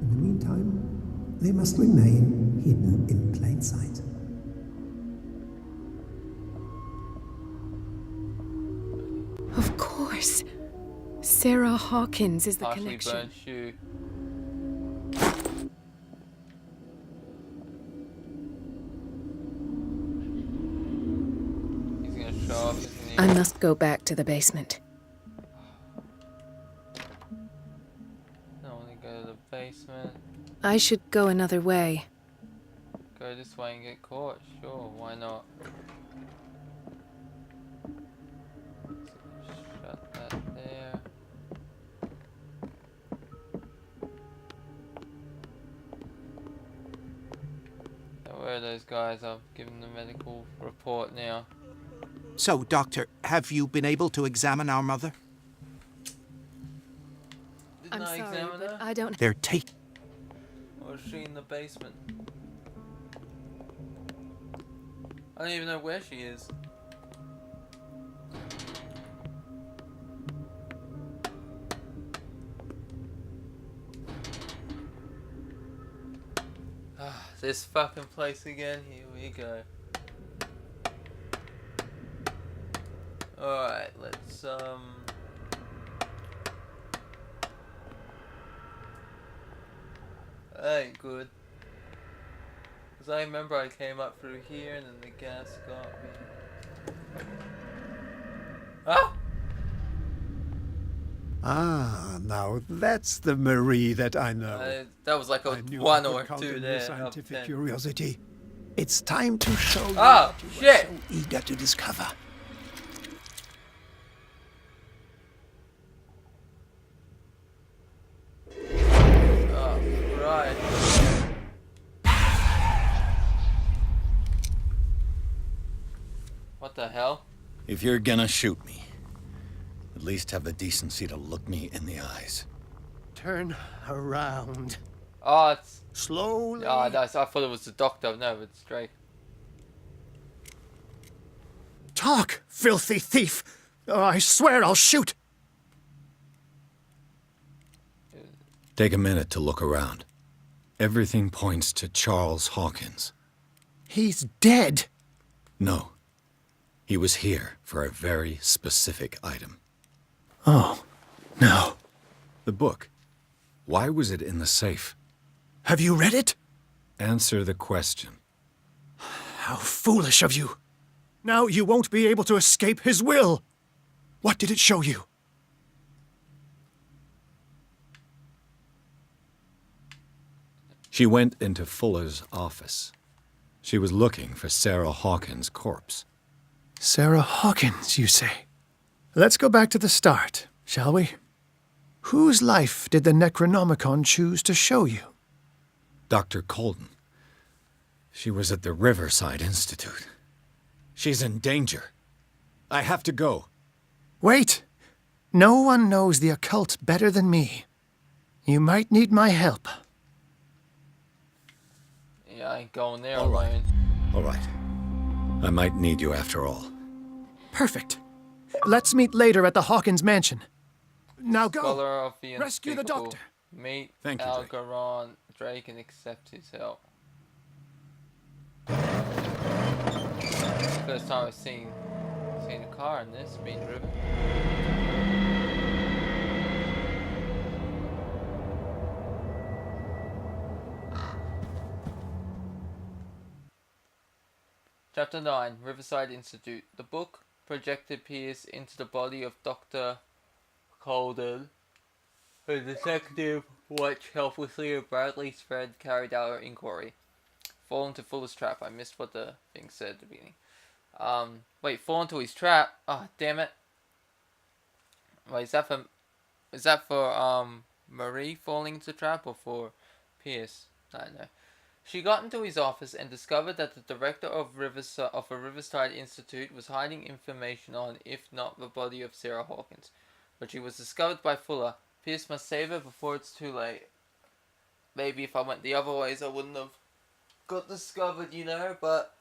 In the meantime, they must remain hidden in plain sight. Of course. Sarah Hawkins is the partially connection. burnt shoe. He's gonna show up, isn't he? I must go back to the basement. I wanna go to the basement. I should go another way. Go this way and get caught? Sure, why not? Shut that there. Now, where are those guys? I've given the medical report now. So, Doctor, have you been able to examine our mother? Didn't I examine her? I don't. They're taking. Or is she in the basement? I don't even know where she is. This fucking place again. Here we go. Alright, let's that ain't good. Cause I remember I came up through here and then the gas got me. Ah! Ah, now that's the Marie that I know. That was like a I knew 1 I or could count 2 on your there. scientific curiosity. It's time to show you Ah, what you shit! were so eager to discover. Oh, right. What the hell? If you're gonna shoot me, at least have the decency to look me in the eyes. Turn around. Oh, it's... Slowly. Oh, no, I thought it was the doctor. No, it's Drake. Talk, filthy thief! Oh, I swear I'll shoot! Take a minute to look around. Everything points to Charles Hawkins. He's dead! No. He was here for a very specific item. Oh, no. The book. Why was it in the safe? Have you read it? Answer the question. How foolish of you. Now you won't be able to escape his will. What did it show you? She went into Fuller's office. She was looking for Sarah Hawkins' corpse. Sarah Hawkins, you say? Let's go back to the start, shall we? Whose life did the Necronomicon choose to show you? Dr. Colden. She was at the Riverside Institute. She's in danger. I have to go. Wait! No one knows the occult better than me. You might need my help. Yeah, I ain't going there All right. alone. All right. I might need you after all. Perfect. Let's meet later at the Hawkins mansion. Now go. Scholar of the Rescue the unspeakable. doctor. Meet Thank you, Drake. Algaron Drake and accept his help. First time I've seen a car in this being driven. Chapter 9, Riverside Institute. The book projected Pierce into the body of Dr. Colden. The detective watched helplessly as Bradley's friend carried out her inquiry. Fall into Fuller's trap. I missed what the thing said at the beginning. Wait, fall into his trap? Oh, damn it. Wait, is that for Marie falling into the trap or for Pierce? I don't know. She got into his office and discovered that the director of a Riverside Institute was hiding information on, if not the body of Sarah Hawkins. But she was discovered by Fuller. Pierce must save her before it's too late. Maybe if I went the other ways I wouldn't have got discovered, you know, but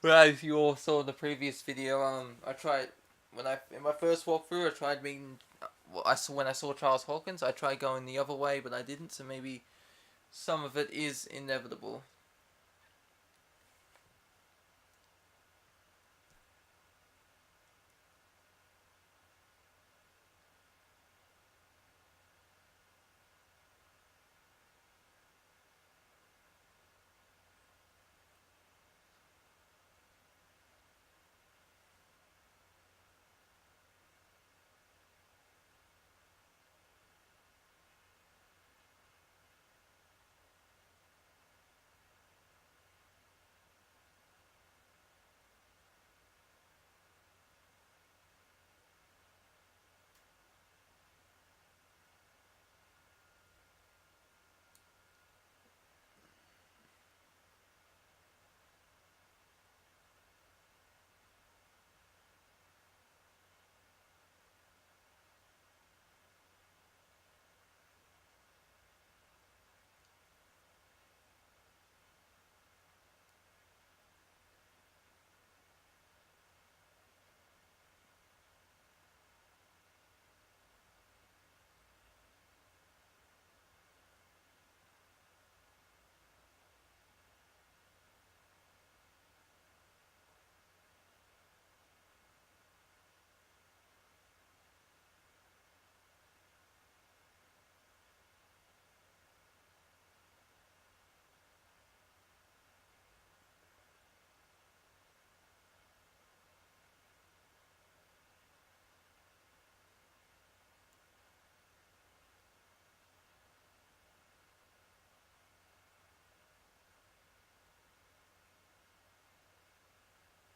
as you all saw in the previous video, I tried, in my first walkthrough, I tried meeting, when I saw Charles Hawkins, I tried going the other way, but I didn't, so maybe some of it is inevitable.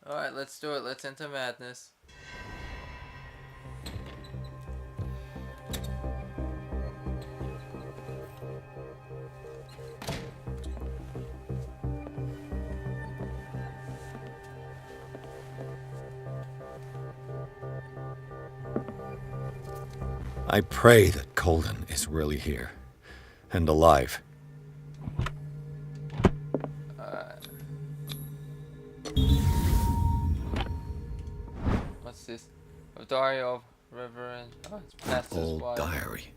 Alright, let's do it. Let's enter madness. I pray that Colden is really here and alive. What's this? A diary of Reverend. Oh, it's Pastor's Old wife. diary.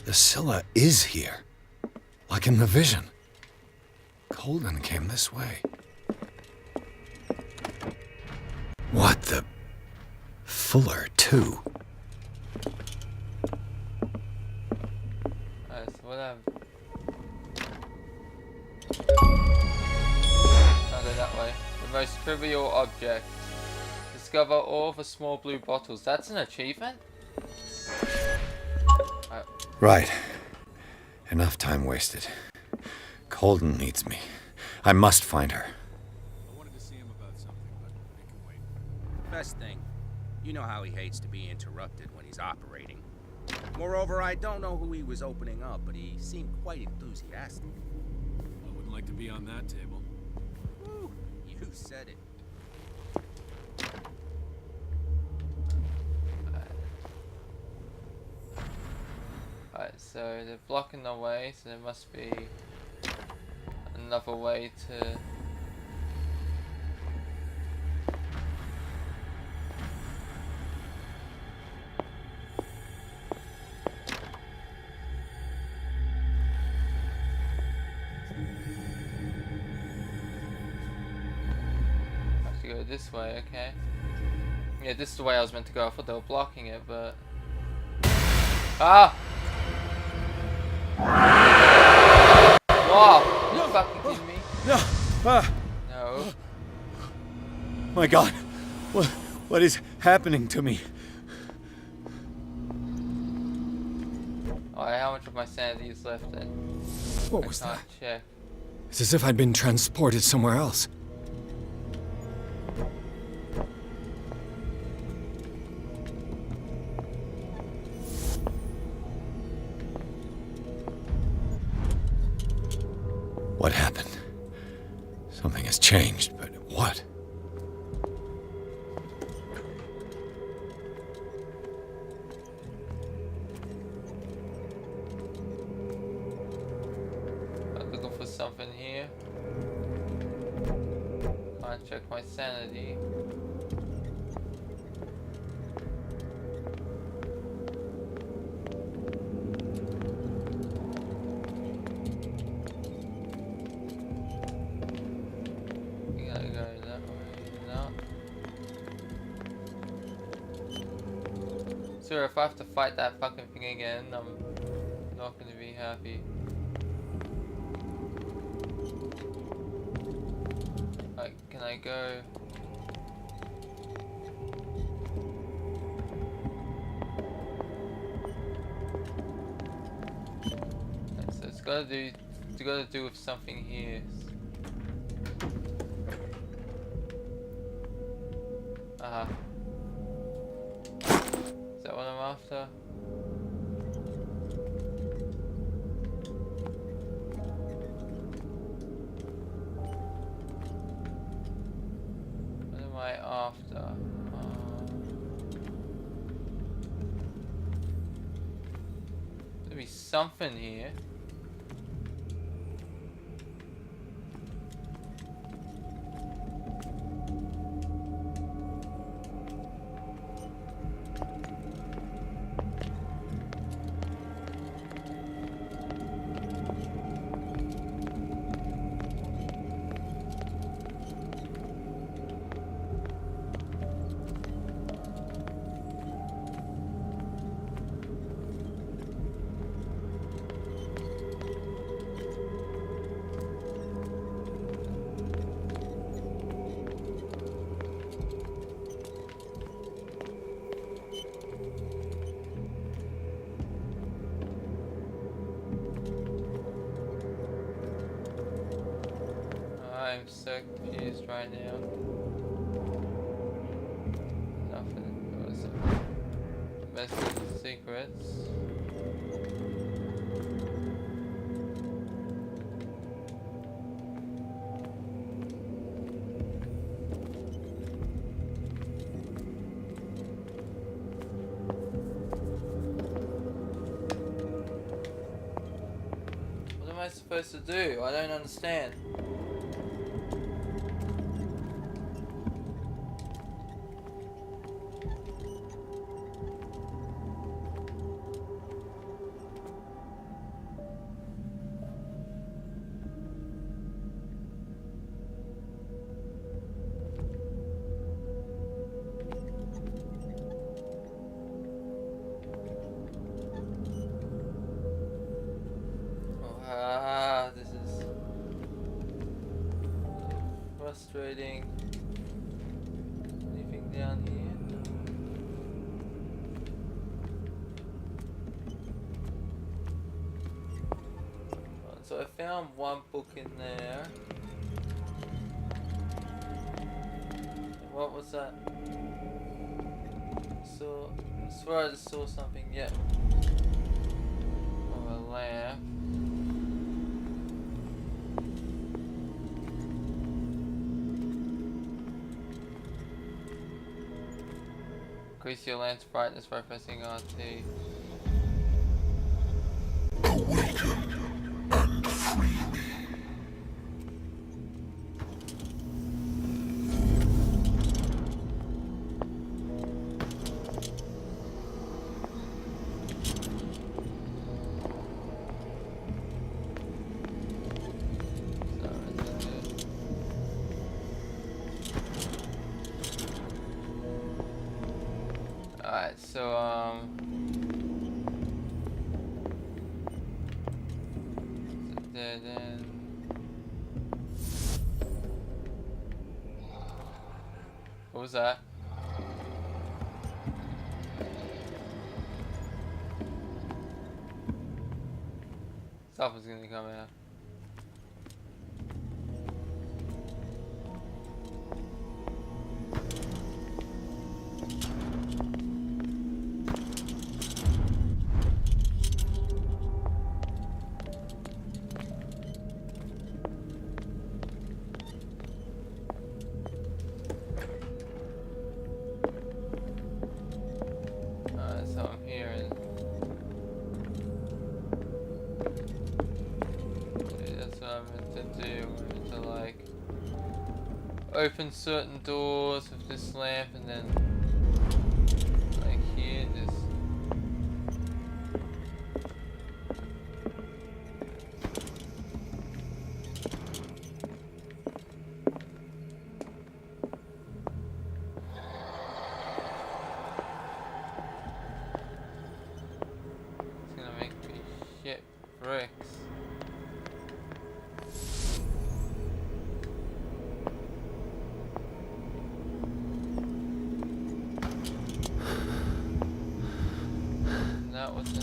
The Scylla is here, like in the vision. Colden came this way. What the? Fuller, too. Alright, so what I'll go that way. The most trivial object. Discover all the small blue bottles. That's an achievement? Right. Enough time wasted. Colden needs me. I must find her. I wanted to see him about something, but it can wait. Best thing. You know how he hates to be interrupted when he's operating. Moreover, I don't know who he was opening up, but he seemed quite enthusiastic. I wouldn't like to be on that table. Woo, you said it. Alright, so they're blocking the way, so there must be another way to... go this way, okay. Yeah, this is the way I was meant to go. I thought they were blocking it, but... Ah! Whoa! You fucking kidding me? No! No. My God! What is happening to me? Alright, how much of my sanity is left then? What was that? Check. It's as if I'd been transported somewhere else. What happened? Something has changed, but what? I'm looking for something here. Can't check my sanity. So if I have to fight that fucking thing again, I'm not gonna be happy. Like, can I go? Okay, so it's gotta do with something here. Aha. Is that what I'm after? What am I after? There'll be something here. I'm so confused right now. Nothing. What is it? Best secrets. What am I supposed to do? I don't understand. This is frustrating. Anything down here? So I found one book in there. What was that? So I swear I just saw something. Yeah. Oh, a lamp. Increase your lamp's brightness by pressing RT. Awaken and free me. Alright, so dead end. What was that? Stuff was gonna come out. So I'm here and that's what I'm meant to do. I'm meant to like open certain doors with this lamp and then like here just bricks. And that was in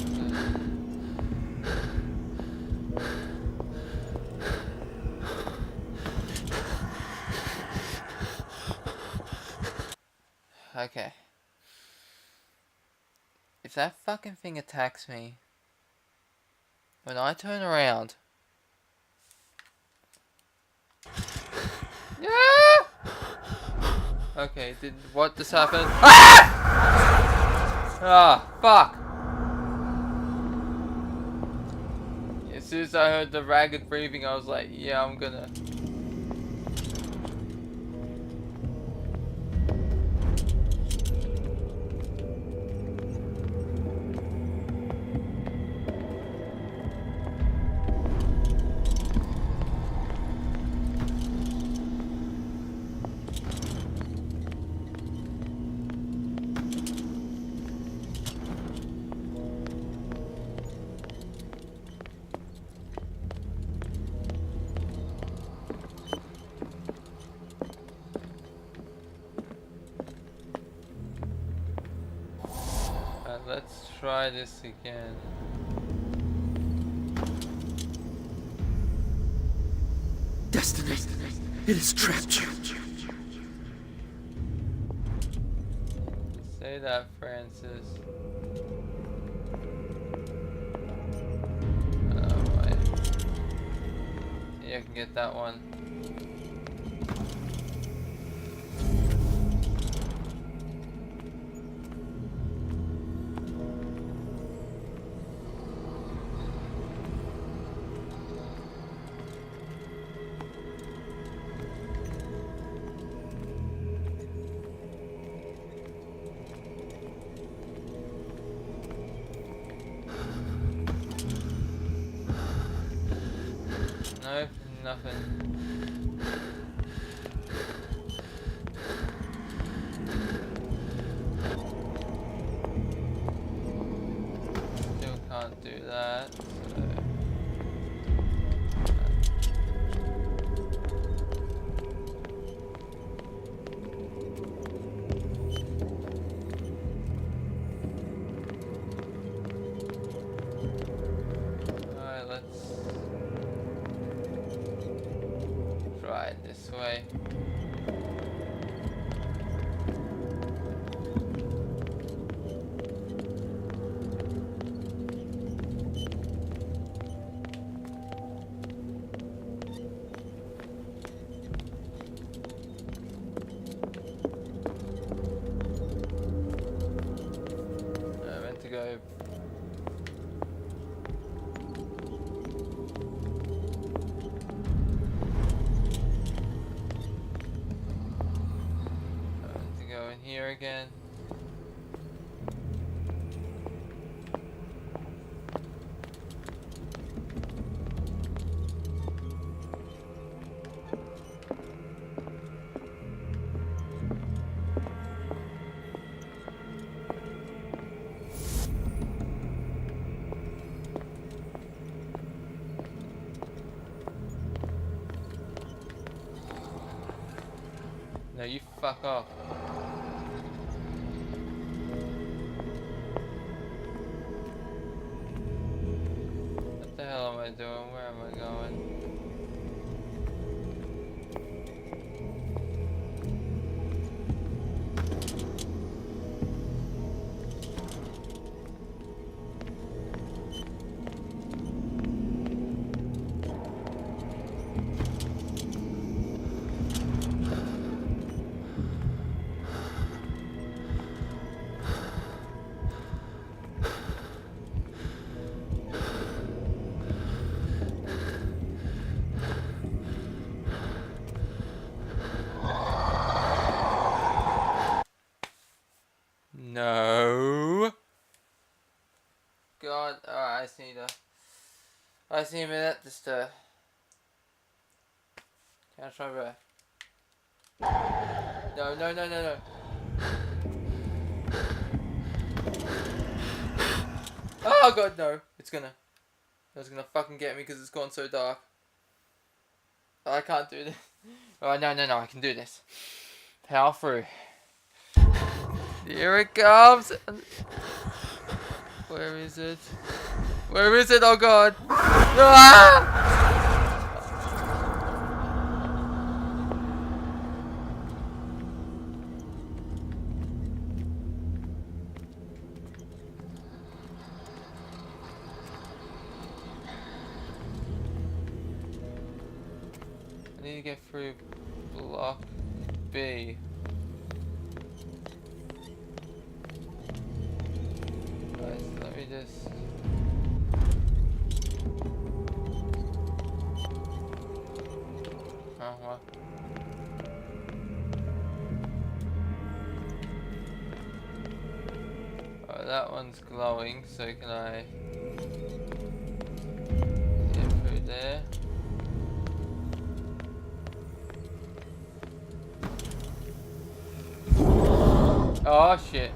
there. Okay. If that fucking thing attacks me, when I turn around... Yeah! Okay, what just happened? Ah! Ah, fuck! As soon as I heard the ragged breathing, I was like, yeah, I'm gonna... Let's try this again. Destiny, it has trapped you. Say that, Francis. Oh, wait. Yeah, I can get that one. Nope, nothing. Still can't do that, so... Alright, let's try it this way. I meant to go. Go in here again. fuck off. What the hell am I doing? Where am I going? No. God, alright, I just need a minute just to catch my breath. No, no, no, no, no. Oh god, no. It's gonna fucking get me because it's gone so dark. Oh, I can't do this. Oh, no, no, no, I can do this. Power through. Here it comes. Where is it? Where is it? Oh god. Ah! I need to get through block B. Right, so let me just... Oh, what? Alright, that one's glowing, so can I get through there? Oh shit.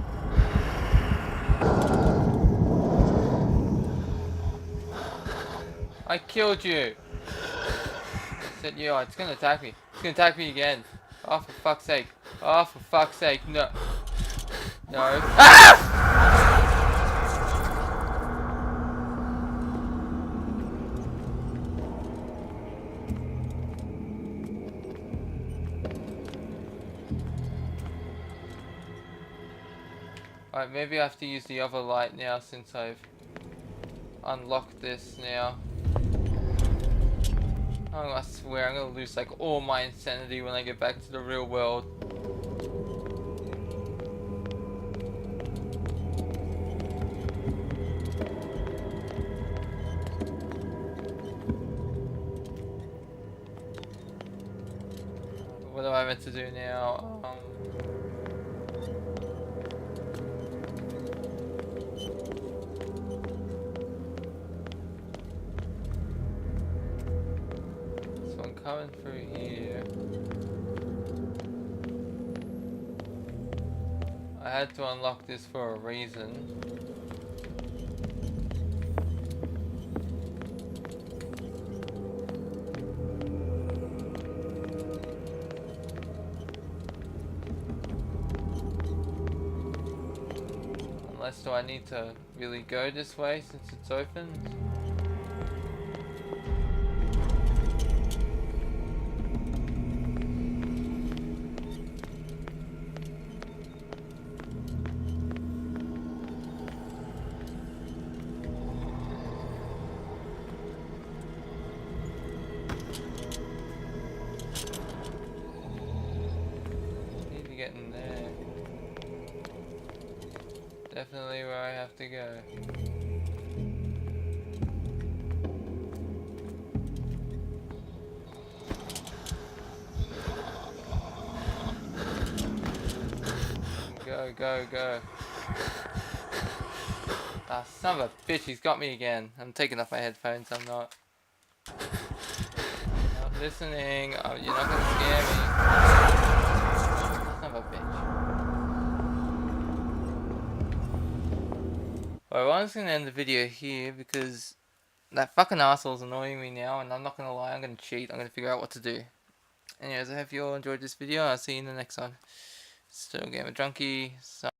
I killed you. I said, yo, it's gonna attack me. It's gonna attack me again. Oh, for fuck's sake. Oh, for fuck's sake. No. No. Ah! Alright, maybe I have to use the other light now since I've unlocked this now. Oh, I swear I'm gonna lose like all my insanity when I get back to the real world. What am I meant to do now? So I'm coming through here. I had to unlock this for a reason. Unless do I need to really go this way since it's open? Need to get in there. Definitely where I have to go. Go, go, go. Ah, son of a bitch, he's got me again. I'm taking off my headphones, I'm not. Not listening. Oh, you're not gonna scare me. Son of a bitch. Well, I'm just gonna end the video here because that fucking asshole's annoying me now, and I'm not gonna lie, I'm gonna cheat. I'm gonna figure out what to do. Anyways, I hope you all enjoyed this video. I'll see you in the next one. Still Gamer Junkie.